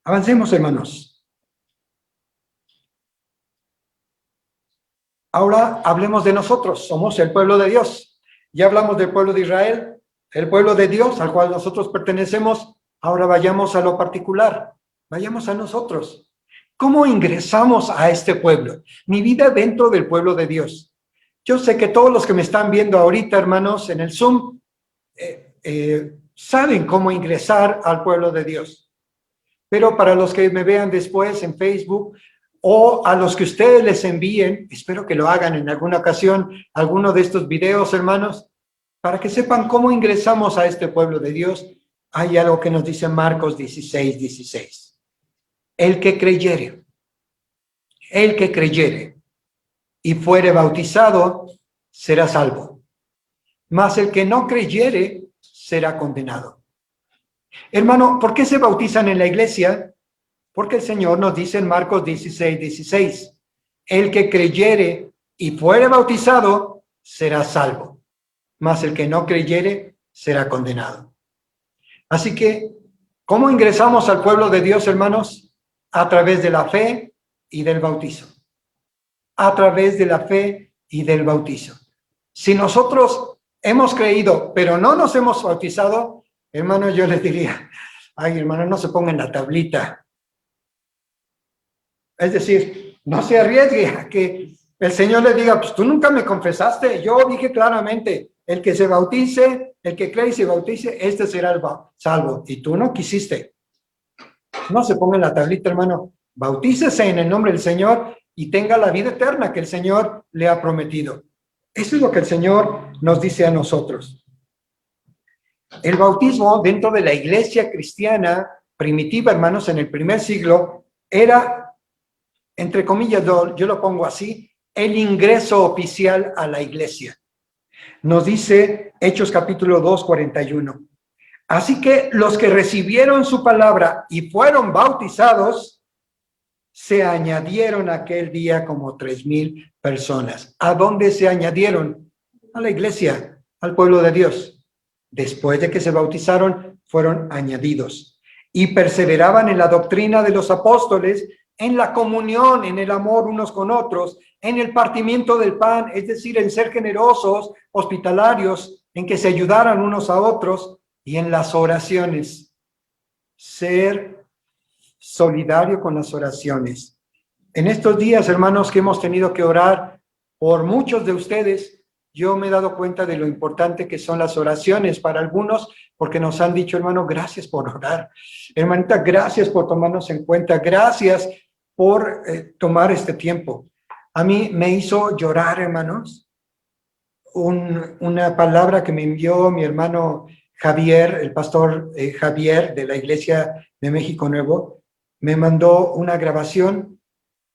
Avancemos, hermanos. Ahora hablemos de nosotros, somos el pueblo de Dios. Ya hablamos del pueblo de Israel, el pueblo de Dios al cual nosotros pertenecemos. Ahora vayamos a lo particular, vayamos a nosotros. ¿Cómo ingresamos a este pueblo? Mi vida dentro del pueblo de Dios. Yo sé que todos los que me están viendo ahorita, hermanos, en el Zoom, saben cómo ingresar al pueblo de Dios. Pero para los que me vean después en Facebook, o a los que ustedes les envíen, espero que lo hagan en alguna ocasión, alguno de estos videos, hermanos, para que sepan cómo ingresamos a este pueblo de Dios. Hay algo que nos dice Marcos 16:16. El que creyere y fuere bautizado, será salvo. Mas el que no creyere, será condenado. Hermano, ¿por qué se bautizan en la iglesia? Porque el Señor nos dice en Marcos 16:16, el que creyere y fuere bautizado será salvo, mas el que no creyere será condenado. Así que, ¿cómo ingresamos al pueblo de Dios, hermanos? A través de la fe y del bautizo. A través de la fe y del bautizo. Si nosotros hemos creído, pero no nos hemos bautizado, hermano, yo les diría, ay, hermano, no se pongan la tablita. Es decir, no se arriesgue a que el Señor le diga, pues tú nunca me confesaste. Yo dije claramente, el que se bautice, el que cree y se bautice, este será el salvo. Y tú no quisiste. No se ponga en la tablita, hermano. Bautícese en el nombre del Señor y tenga la vida eterna que el Señor le ha prometido. Eso es lo que el Señor nos dice a nosotros. El bautismo dentro de la iglesia cristiana primitiva, hermanos, en el primer siglo, era, entre comillas, yo lo pongo así, el ingreso oficial a la iglesia. Nos dice Hechos capítulo 2:41. Así que los que recibieron su palabra y fueron bautizados, se añadieron aquel día como 3,000 personas. ¿A dónde se añadieron? A la iglesia, al pueblo de Dios. después de que se bautizaron, fueron añadidos. Y perseveraban en la doctrina de los apóstoles, en la comunión, en el amor unos con otros, en el partimiento del pan, es decir, en ser generosos, hospitalarios, en que se ayudaran unos a otros, y en las oraciones. Ser solidario con las oraciones. En estos días, hermanos, que hemos tenido que orar por muchos de ustedes, yo me he dado cuenta de lo importante que son las oraciones para algunos, porque nos han dicho, hermano, gracias por orar. Hermanita, gracias por tomarnos en cuenta. Gracias por tomar este tiempo. A mí me hizo llorar, hermanos, una palabra que me envió mi hermano Javier, el pastor Javier de la Iglesia de México Nuevo. Me mandó una grabación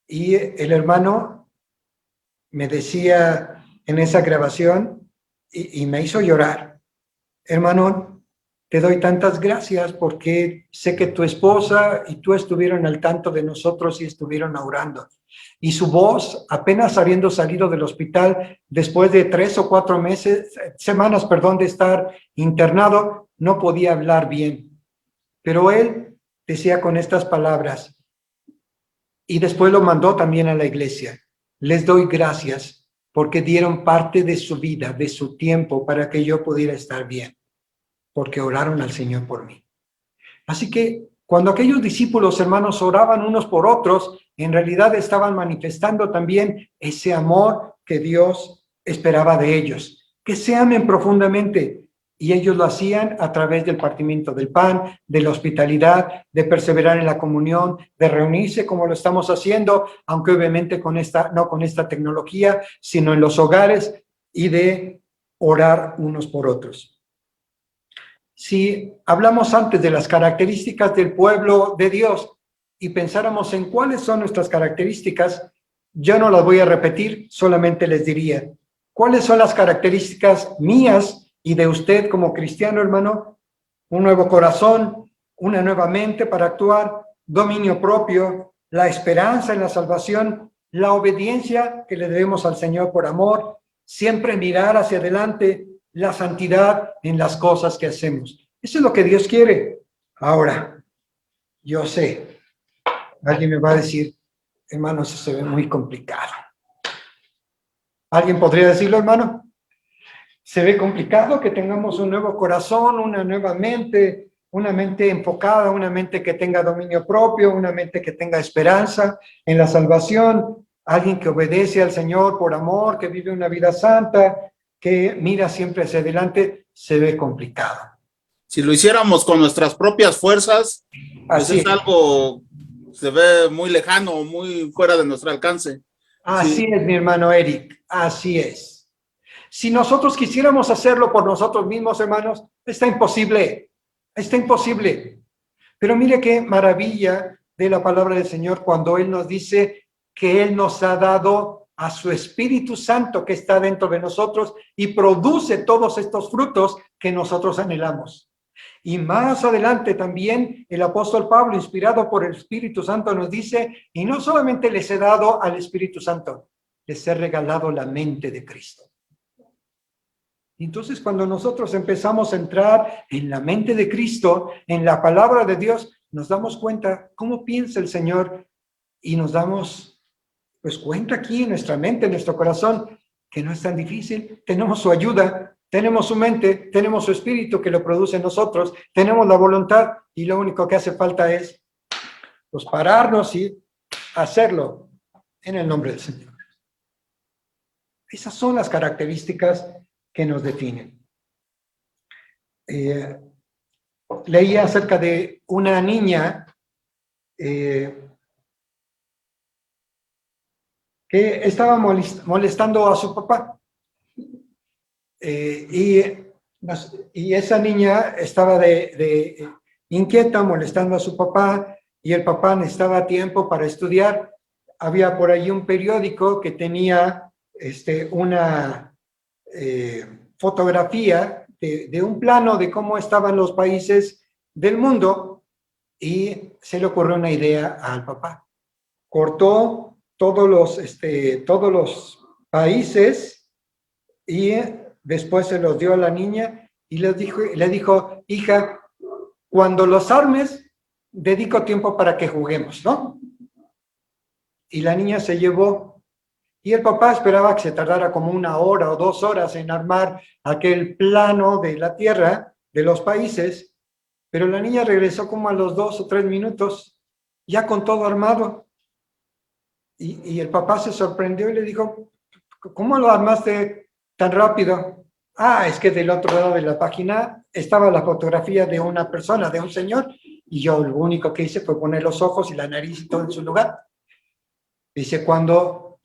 y el hermano me decía en esa grabación y me hizo llorar. Hermano, te doy tantas gracias porque sé que tu esposa y tú estuvieron al tanto de nosotros y estuvieron orando. Y su voz, apenas habiendo salido del hospital, después de 3 o 4 semanas, de estar internado, no podía hablar bien. Pero él decía con estas palabras, y después lo mandó también a la iglesia: les doy gracias porque dieron parte de su vida, de su tiempo, para que yo pudiera estar bien, porque oraron al Señor por mí. Así que cuando aquellos discípulos, hermanos, oraban unos por otros, en realidad estaban manifestando también ese amor que Dios esperaba de ellos, que se amen profundamente. Y ellos lo hacían a través del partimiento del pan, de la hospitalidad, de perseverar en la comunión, de reunirse como lo estamos haciendo, aunque obviamente no con esta tecnología, sino en los hogares, y de orar unos por otros. Si hablamos antes de las características del pueblo de Dios y pensáramos en cuáles son nuestras características, yo no las voy a repetir, solamente les diría, ¿cuáles son las características mías y de usted como cristiano, hermano? Un nuevo corazón, una nueva mente para actuar, dominio propio, la esperanza en la salvación, la obediencia que le debemos al Señor por amor, siempre mirar hacia adelante, la santidad en las cosas que hacemos. Eso es lo que Dios quiere. Ahora, yo sé, alguien me va a decir, hermano, eso se ve muy complicado. ¿Alguien podría decirlo, hermano? Se ve complicado que tengamos un nuevo corazón, una nueva mente, una mente enfocada, una mente que tenga dominio propio, una mente que tenga esperanza en la salvación, alguien que obedece al Señor por amor, que vive una vida santa, que mira siempre hacia adelante. Se ve complicado. Si lo hiciéramos con nuestras propias fuerzas, pues Así es algo, se ve muy lejano, muy fuera de nuestro alcance. Así Sí. es, mi hermano Eric, así es. Si nosotros quisiéramos hacerlo por nosotros mismos, hermanos, está imposible, está imposible. Pero mire qué maravilla de la palabra del Señor cuando Él nos dice que Él nos ha dado a su Espíritu Santo que está dentro de nosotros y produce todos estos frutos que nosotros anhelamos. Y más adelante también el apóstol Pablo, inspirado por el Espíritu Santo, nos dice, y no solamente les he dado al Espíritu Santo, les he regalado la mente de Cristo. Entonces, cuando nosotros empezamos a entrar en la mente de Cristo, en la palabra de Dios, nos damos cuenta cómo piensa el Señor y nos damos pues cuenta aquí en nuestra mente, en nuestro corazón, que no es tan difícil. Tenemos su ayuda, tenemos su mente, tenemos su espíritu que lo produce en nosotros, tenemos la voluntad y lo único que hace falta es pues pararnos y hacerlo en el nombre del Señor. Esas son las características que nos definen. Leí acerca de una niña que estaba molestando a su papá. Y esa niña estaba inquieta, molestando a su papá, y el papá necesitaba tiempo para estudiar. Había por ahí un periódico que tenía una fotografía de un plano de cómo estaban los países del mundo, y se le ocurrió una idea al papá. Cortó todos los países y después se los dio a la niña Y le dijo, hija, cuando los armes, dedico tiempo para que juguemos, ¿no? Y la niña se llevó, y el papá esperaba que se tardara como 1 hora o 2 horas en armar aquel plano de la tierra, de los países, pero la niña regresó como a los 2 o 3 minutos, ya con todo armado. Y el papá se sorprendió y le dijo, ¿cómo lo armaste tan rápido? Ah, es que del otro lado de la página estaba la fotografía de una persona, de un señor, y yo lo único que hice fue poner los ojos y la nariz y todo en su lugar. Dice, cuando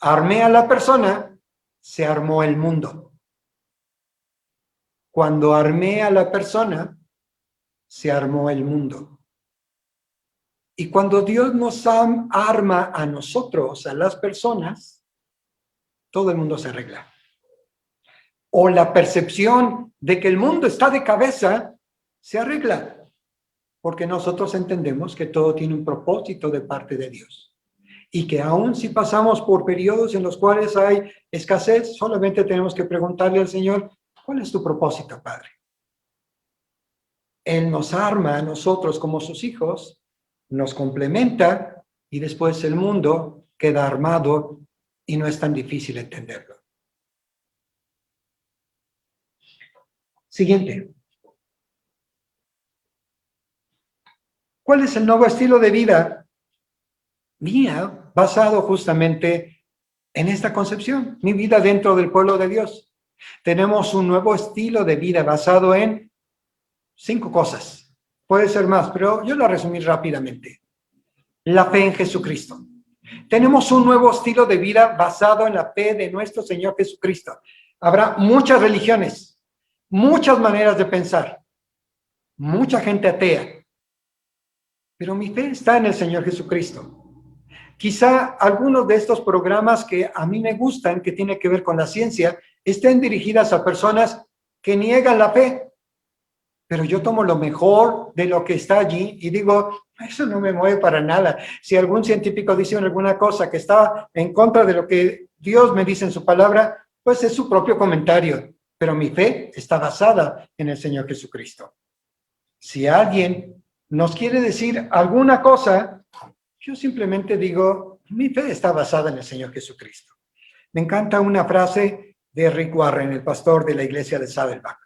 armé a la persona, se armó el mundo. Cuando armé a la persona, se armó el mundo. Y cuando Dios nos arma a nosotros, a las personas, todo el mundo se arregla. O la percepción de que el mundo está de cabeza, se arregla. Porque nosotros entendemos que todo tiene un propósito de parte de Dios. Y que aun si pasamos por periodos en los cuales hay escasez, solamente tenemos que preguntarle al Señor, ¿cuál es tu propósito, Padre? Él nos arma a nosotros como sus hijos, nos complementa y después el mundo queda armado y no es tan difícil entenderlo. Siguiente. ¿Cuál es el nuevo estilo de vida mía basado justamente en esta concepción? Mi vida dentro del pueblo de Dios. Tenemos un nuevo estilo de vida basado en 5 cosas. Puede ser más, pero yo lo resumí rápidamente. La fe en Jesucristo. Tenemos un nuevo estilo de vida basado en la fe de nuestro Señor Jesucristo. Habrá muchas religiones, muchas maneras de pensar, mucha gente atea, pero mi fe está en el Señor Jesucristo. Quizá algunos de estos programas que a mí me gustan, que tienen que ver con la ciencia, estén dirigidas a personas que niegan la fe, pero yo tomo lo mejor de lo que está allí y digo, eso no me mueve para nada. Si algún científico dice alguna cosa que está en contra de lo que Dios me dice en su palabra, pues es su propio comentario, pero mi fe está basada en el Señor Jesucristo. Si alguien nos quiere decir alguna cosa, yo simplemente digo, mi fe está basada en el Señor Jesucristo. Me encanta una frase de Rick Warren, el pastor de la iglesia de Saddleback.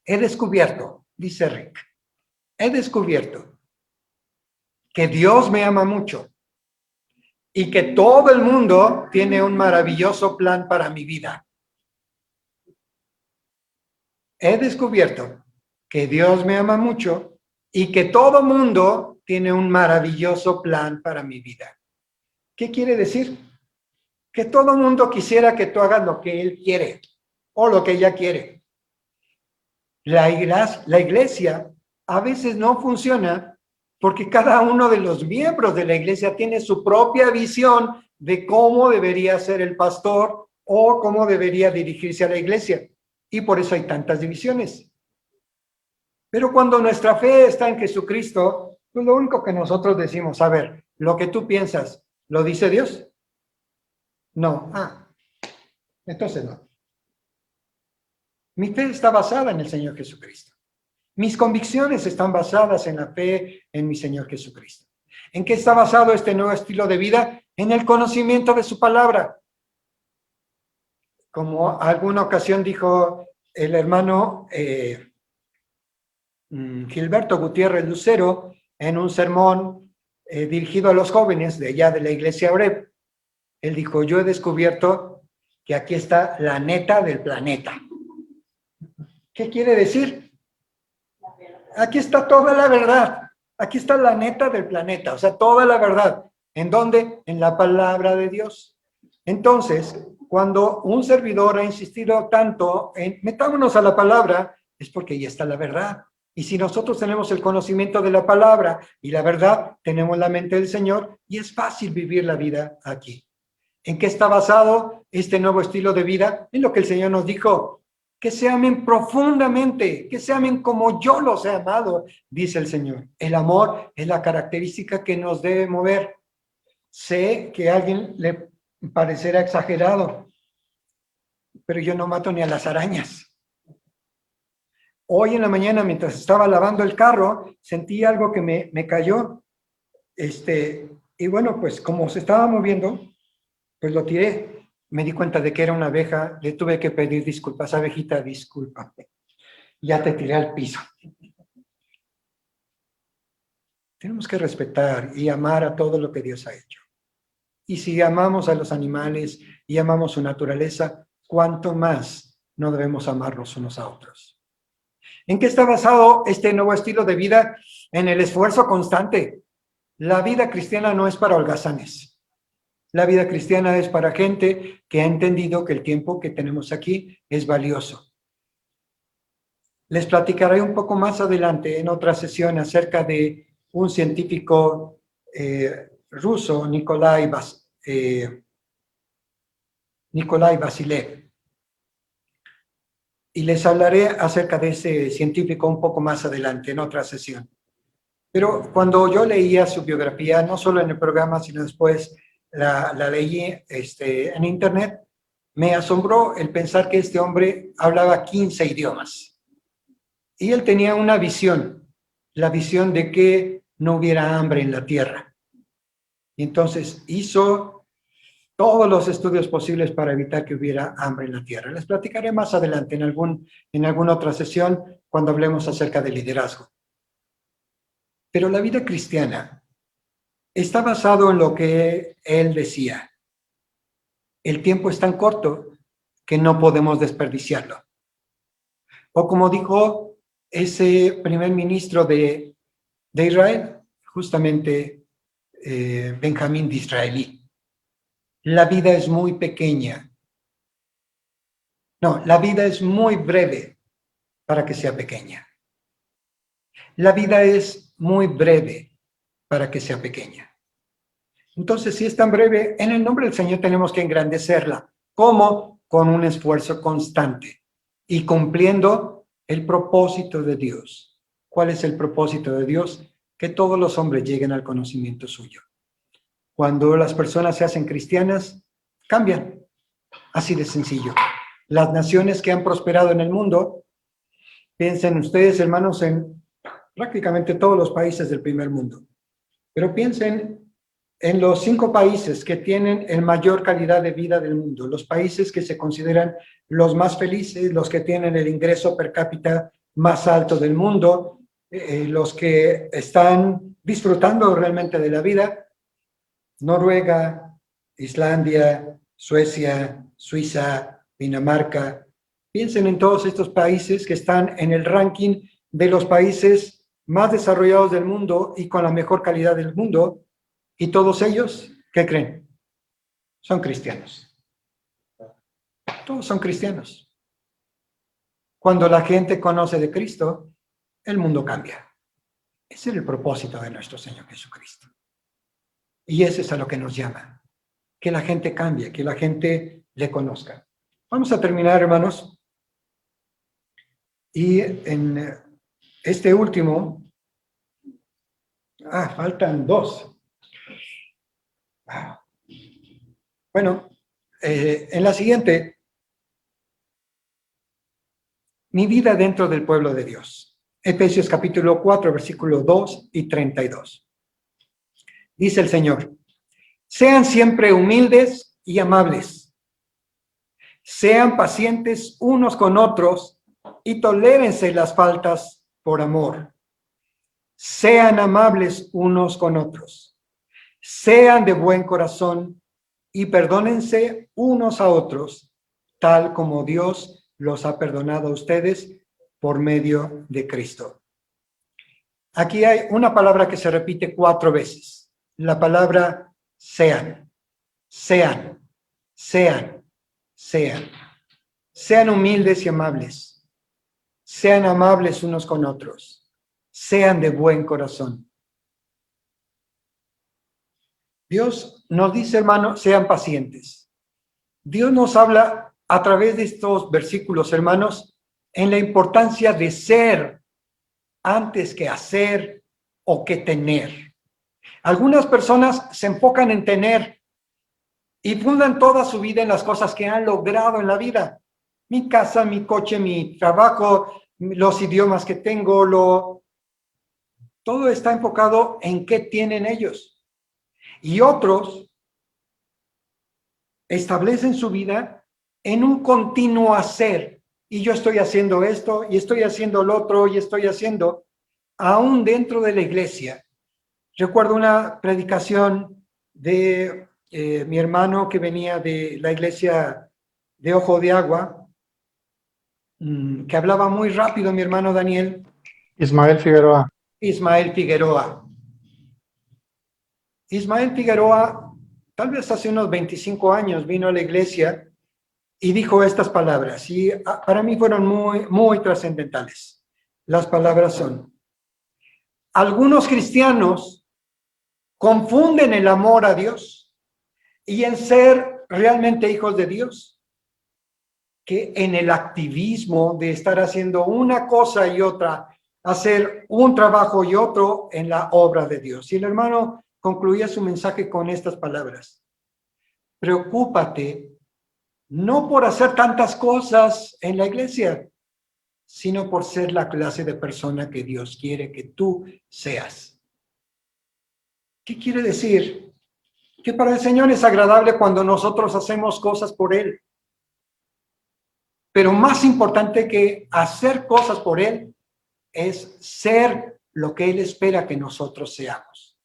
He descubierto, dice Rick, he descubierto que Dios me ama mucho y que todo el mundo tiene un maravilloso plan para mi vida. He descubierto que Dios me ama mucho y que todo el mundo tiene un maravilloso plan para mi vida. ¿Qué quiere decir? Que todo el mundo quisiera que tú hagas lo que él quiere o lo que ella quiere. La iglesia a veces no funciona porque cada uno de los miembros de la iglesia tiene su propia visión de cómo debería ser el pastor o cómo debería dirigirse a la iglesia. Y por eso hay tantas divisiones. Pero cuando nuestra fe está en Jesucristo, pues lo único que nosotros decimos, a ver, lo que tú piensas, ¿lo dice Dios? No. Entonces no. Mi fe está basada en el Señor Jesucristo. Mis convicciones están basadas en la fe en mi Señor Jesucristo. ¿En qué está basado este nuevo estilo de vida? En el conocimiento de su palabra. Como alguna ocasión dijo el hermano Gilberto Gutiérrez Lucero en un sermón dirigido a los jóvenes de allá de la iglesia Oreb. Él dijo, yo he descubierto que aquí está la neta del planeta. ¿Qué quiere decir? Aquí está toda la verdad. Aquí está la neta del planeta, o sea, toda la verdad. ¿En dónde? En la palabra de Dios. Entonces, cuando un servidor ha insistido tanto en metámonos a la palabra, es porque ahí está la verdad. Y si nosotros tenemos el conocimiento de la palabra y la verdad, tenemos la mente del Señor y es fácil vivir la vida aquí. ¿En qué está basado este nuevo estilo de vida? En lo que el Señor nos dijo, que se amen profundamente, que se amen como yo los he amado, dice el Señor. El amor es la característica que nos debe mover. Sé que a alguien le parecerá exagerado, pero yo no mato ni a las arañas. Hoy en la mañana, mientras estaba lavando el carro, sentí algo que me cayó. Y bueno, pues como se estaba moviendo, pues lo tiré. Me di cuenta de que era una abeja. Le tuve que pedir disculpas. Abejita, discúlpame. Ya te tiré al piso. Tenemos que respetar y amar a todo lo que Dios ha hecho. Y si amamos a los animales y amamos su naturaleza, ¿cuánto más no debemos amarnos unos a otros? ¿En qué está basado este nuevo estilo de vida? En el esfuerzo constante. La vida cristiana no es para holgazanes. La vida cristiana es para gente que ha entendido que el tiempo que tenemos aquí es valioso. Les platicaré un poco más adelante en otra sesión acerca de un científico ruso, Nikolai Vasilev. Y les hablaré acerca de ese científico un poco más adelante en otra sesión. Pero cuando yo leía su biografía, no solo en el programa, sino después la leí en internet, me asombró el pensar que este hombre hablaba 15 idiomas. Y él tenía una visión, la visión de que no hubiera hambre en la tierra. Y entonces hizo todos los estudios posibles para evitar que hubiera hambre en la tierra. Les platicaré más adelante en alguna otra sesión cuando hablemos acerca del liderazgo. Pero la vida cristiana está basado en lo que él decía. El tiempo es tan corto que no podemos desperdiciarlo. O como dijo ese primer ministro de Israel, justamente Benjamín Disraeli, la vida es muy pequeña. No, la vida es muy breve para que sea pequeña. La vida es muy breve para que sea pequeña. Entonces, si es tan breve, en el nombre del Señor tenemos que engrandecerla. ¿Cómo? Con un esfuerzo constante y cumpliendo el propósito de Dios. ¿Cuál es el propósito de Dios? Que todos los hombres lleguen al conocimiento suyo. Cuando las personas se hacen cristianas, cambian. Así de sencillo. Las naciones que han prosperado en el mundo, piensen ustedes, hermanos, en prácticamente todos los países del primer mundo. Pero piensen en los 5 países que tienen el mayor calidad de vida del mundo, los países que se consideran los más felices, los que tienen el ingreso per cápita más alto del mundo, los que están disfrutando realmente de la vida: Noruega, Islandia, Suecia, Suiza, Dinamarca. Piensen en todos estos países que están en el ranking de los países más desarrollados del mundo y con la mejor calidad del mundo. Y todos ellos, ¿qué creen? Son cristianos. Todos son cristianos. Cuando la gente conoce de Cristo, el mundo cambia. Ese es el propósito de nuestro Señor Jesucristo. Y ese es a lo que nos llama. Que la gente cambie, que la gente le conozca. Vamos a terminar, hermanos. Y en este último, faltan 2. Bueno, en la siguiente, mi vida dentro del pueblo de Dios. Efesios capítulo 4, versículo 2 y 32. Dice el Señor: sean siempre humildes y amables. Sean pacientes unos con otros y tolérense las faltas por amor. Sean amables unos con otros. Sean de buen corazón y perdónense unos a otros, tal como Dios los ha perdonado a ustedes por medio de Cristo. Aquí hay una palabra que se repite 4 veces. La palabra sean, sean, sean, sean. Sean humildes y amables. Sean amables unos con otros. Sean de buen corazón. Dios nos dice, hermano, sean pacientes. Dios nos habla a través de estos versículos, hermanos, en la importancia de ser antes que hacer o que tener. Algunas personas se enfocan en tener y fundan toda su vida en las cosas que han logrado en la vida. Mi casa, mi coche, mi trabajo, los idiomas que tengo, todo está enfocado en qué tienen ellos. Y otros establecen su vida en un continuo hacer. Y yo estoy haciendo esto, y estoy haciendo lo otro, y estoy haciendo, aún dentro de la iglesia. Recuerdo una predicación de mi hermano que venía de la iglesia de Ojo de Agua, que hablaba muy rápido, mi hermano Daniel. Ismael Figueroa. Ismael Figueroa. Ismael Figueroa, tal vez hace unos 25 años, vino a la iglesia y dijo estas palabras, y para mí fueron muy, muy trascendentales. Las palabras son: algunos cristianos confunden el amor a Dios y en ser realmente hijos de Dios, que en el activismo de estar haciendo una cosa y otra, hacer un trabajo y otro en la obra de Dios. Y el hermano concluía su mensaje con estas palabras: preocúpate no por hacer tantas cosas en la iglesia, sino por ser la clase de persona que Dios quiere que tú seas. ¿Qué quiere decir? Que para el Señor es agradable cuando nosotros hacemos cosas por Él. Pero más importante que hacer cosas por Él es ser lo que Él espera que nosotros seamos.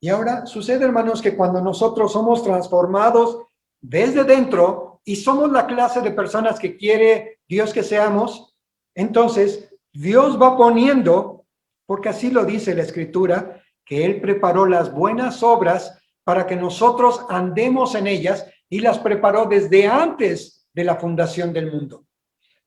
Y ahora sucede, hermanos, que cuando nosotros somos transformados desde dentro y somos la clase de personas que quiere Dios que seamos, entonces Dios va poniendo, porque así lo dice la Escritura, que Él preparó las buenas obras para que nosotros andemos en ellas, y las preparó desde antes de la fundación del mundo.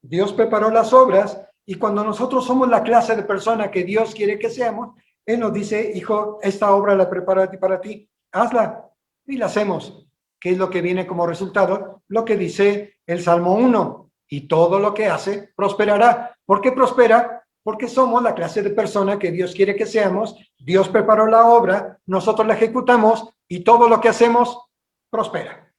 Dios preparó las obras, y cuando nosotros somos la clase de persona que Dios quiere que seamos, Él nos dice: hijo, esta obra la preparo para ti, hazla, y la hacemos. ¿Qué es lo que viene como resultado? Lo que dice el Salmo 1, y todo lo que hace prosperará. ¿Por qué prospera? Porque somos la clase de persona que Dios quiere que seamos. Dios preparó la obra, nosotros la ejecutamos, y todo lo que hacemos prospera.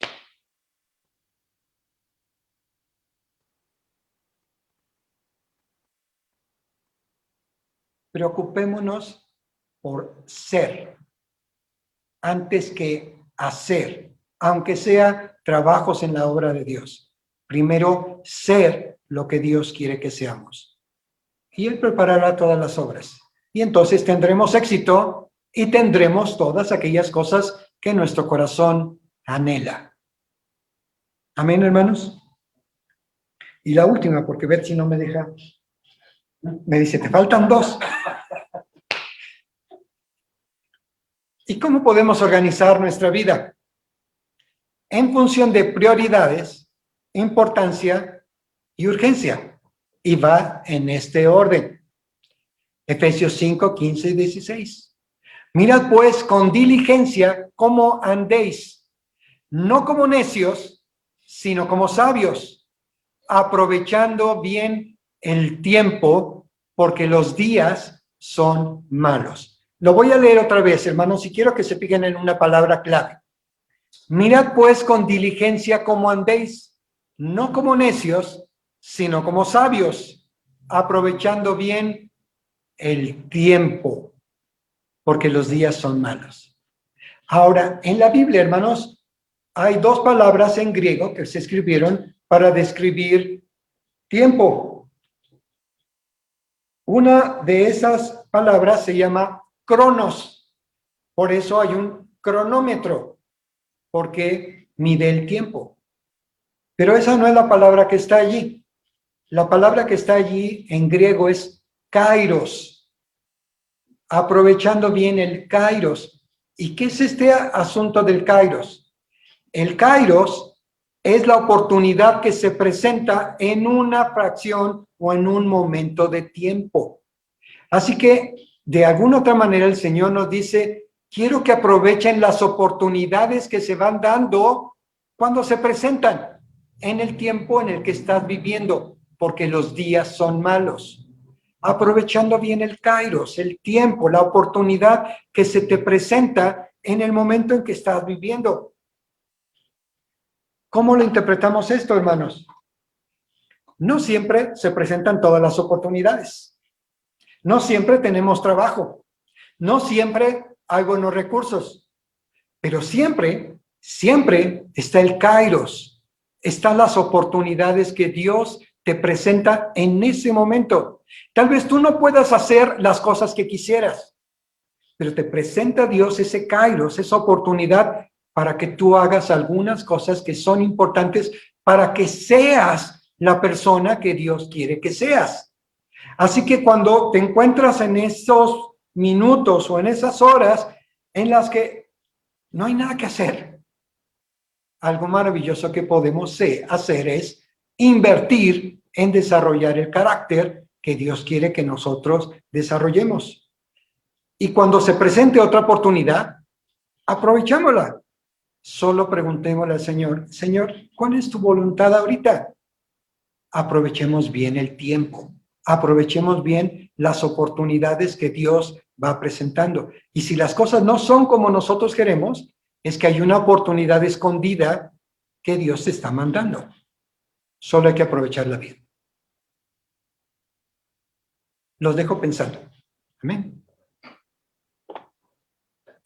Preocupémonos por ser antes que hacer, aunque sea trabajos en la obra de Dios. Primero, ser lo que Dios quiere que seamos. Y Él preparará todas las obras. Y entonces tendremos éxito y tendremos todas aquellas cosas que nuestro corazón anhela. Amén, hermanos. Y la última, porque ver si no me deja. Me dice, te faltan dos. ¿Y cómo podemos organizar nuestra vida? En función de prioridades, importancia y urgencia. Y va en este orden. Efesios 5, 15 y 16. Mirad pues con diligencia cómo andéis, no como necios, sino como sabios, aprovechando bien el tiempo, porque los días son malos. Lo voy a leer otra vez, hermanos, y quiero que se fijen en una palabra clave. Mirad pues con diligencia cómo andéis, no como necios, sino como sabios, aprovechando bien el tiempo, porque los días son malos. Ahora, en la Biblia, hermanos, hay dos palabras en griego que se escribieron para describir tiempo. Una de esas palabras se llama cronos. Por eso hay un cronómetro, porque mide el tiempo. Pero esa no es la palabra que está allí. La palabra que está allí en griego es kairos. Aprovechando bien el kairos. ¿Y qué es este asunto del kairos? El kairos es la oportunidad que se presenta en una fracción o en un momento de tiempo. Así que, de alguna otra manera, el Señor nos dice: quiero que aprovechen las oportunidades que se van dando cuando se presentan en el tiempo en el que estás viviendo, porque los días son malos. Aprovechando bien el kairos, el tiempo, la oportunidad que se te presenta en el momento en que estás viviendo. ¿Cómo lo interpretamos esto, hermanos? no siempre se presentan todas las oportunidades. No siempre tenemos trabajo. No siempre hay buenos recursos. Pero siempre está el Kairos. Están las oportunidades que Dios te presenta en ese momento. Tal vez tú no puedas hacer las cosas que quisieras, pero te presenta Dios ese Kairos, esa oportunidad para que tú hagas algunas cosas que son importantes para que seas la persona que Dios quiere que seas. Así que cuando te encuentras en esos minutos o en esas horas en las que no hay nada que hacer, algo maravilloso que podemos hacer es invertir en desarrollar el carácter que Dios quiere que nosotros desarrollemos. Y cuando se presente otra oportunidad, aprovechémosla. Solo preguntémosle al Señor, Señor, ¿cuál es tu voluntad ahorita? Aprovechemos bien el tiempo, aprovechemos bien las oportunidades que Dios va presentando. Y si las cosas no son como nosotros queremos, es que hay una oportunidad escondida que Dios te está mandando. Solo hay que aprovecharla bien. Los dejo pensando. Amén.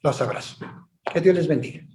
Los abrazo. Que Dios les bendiga.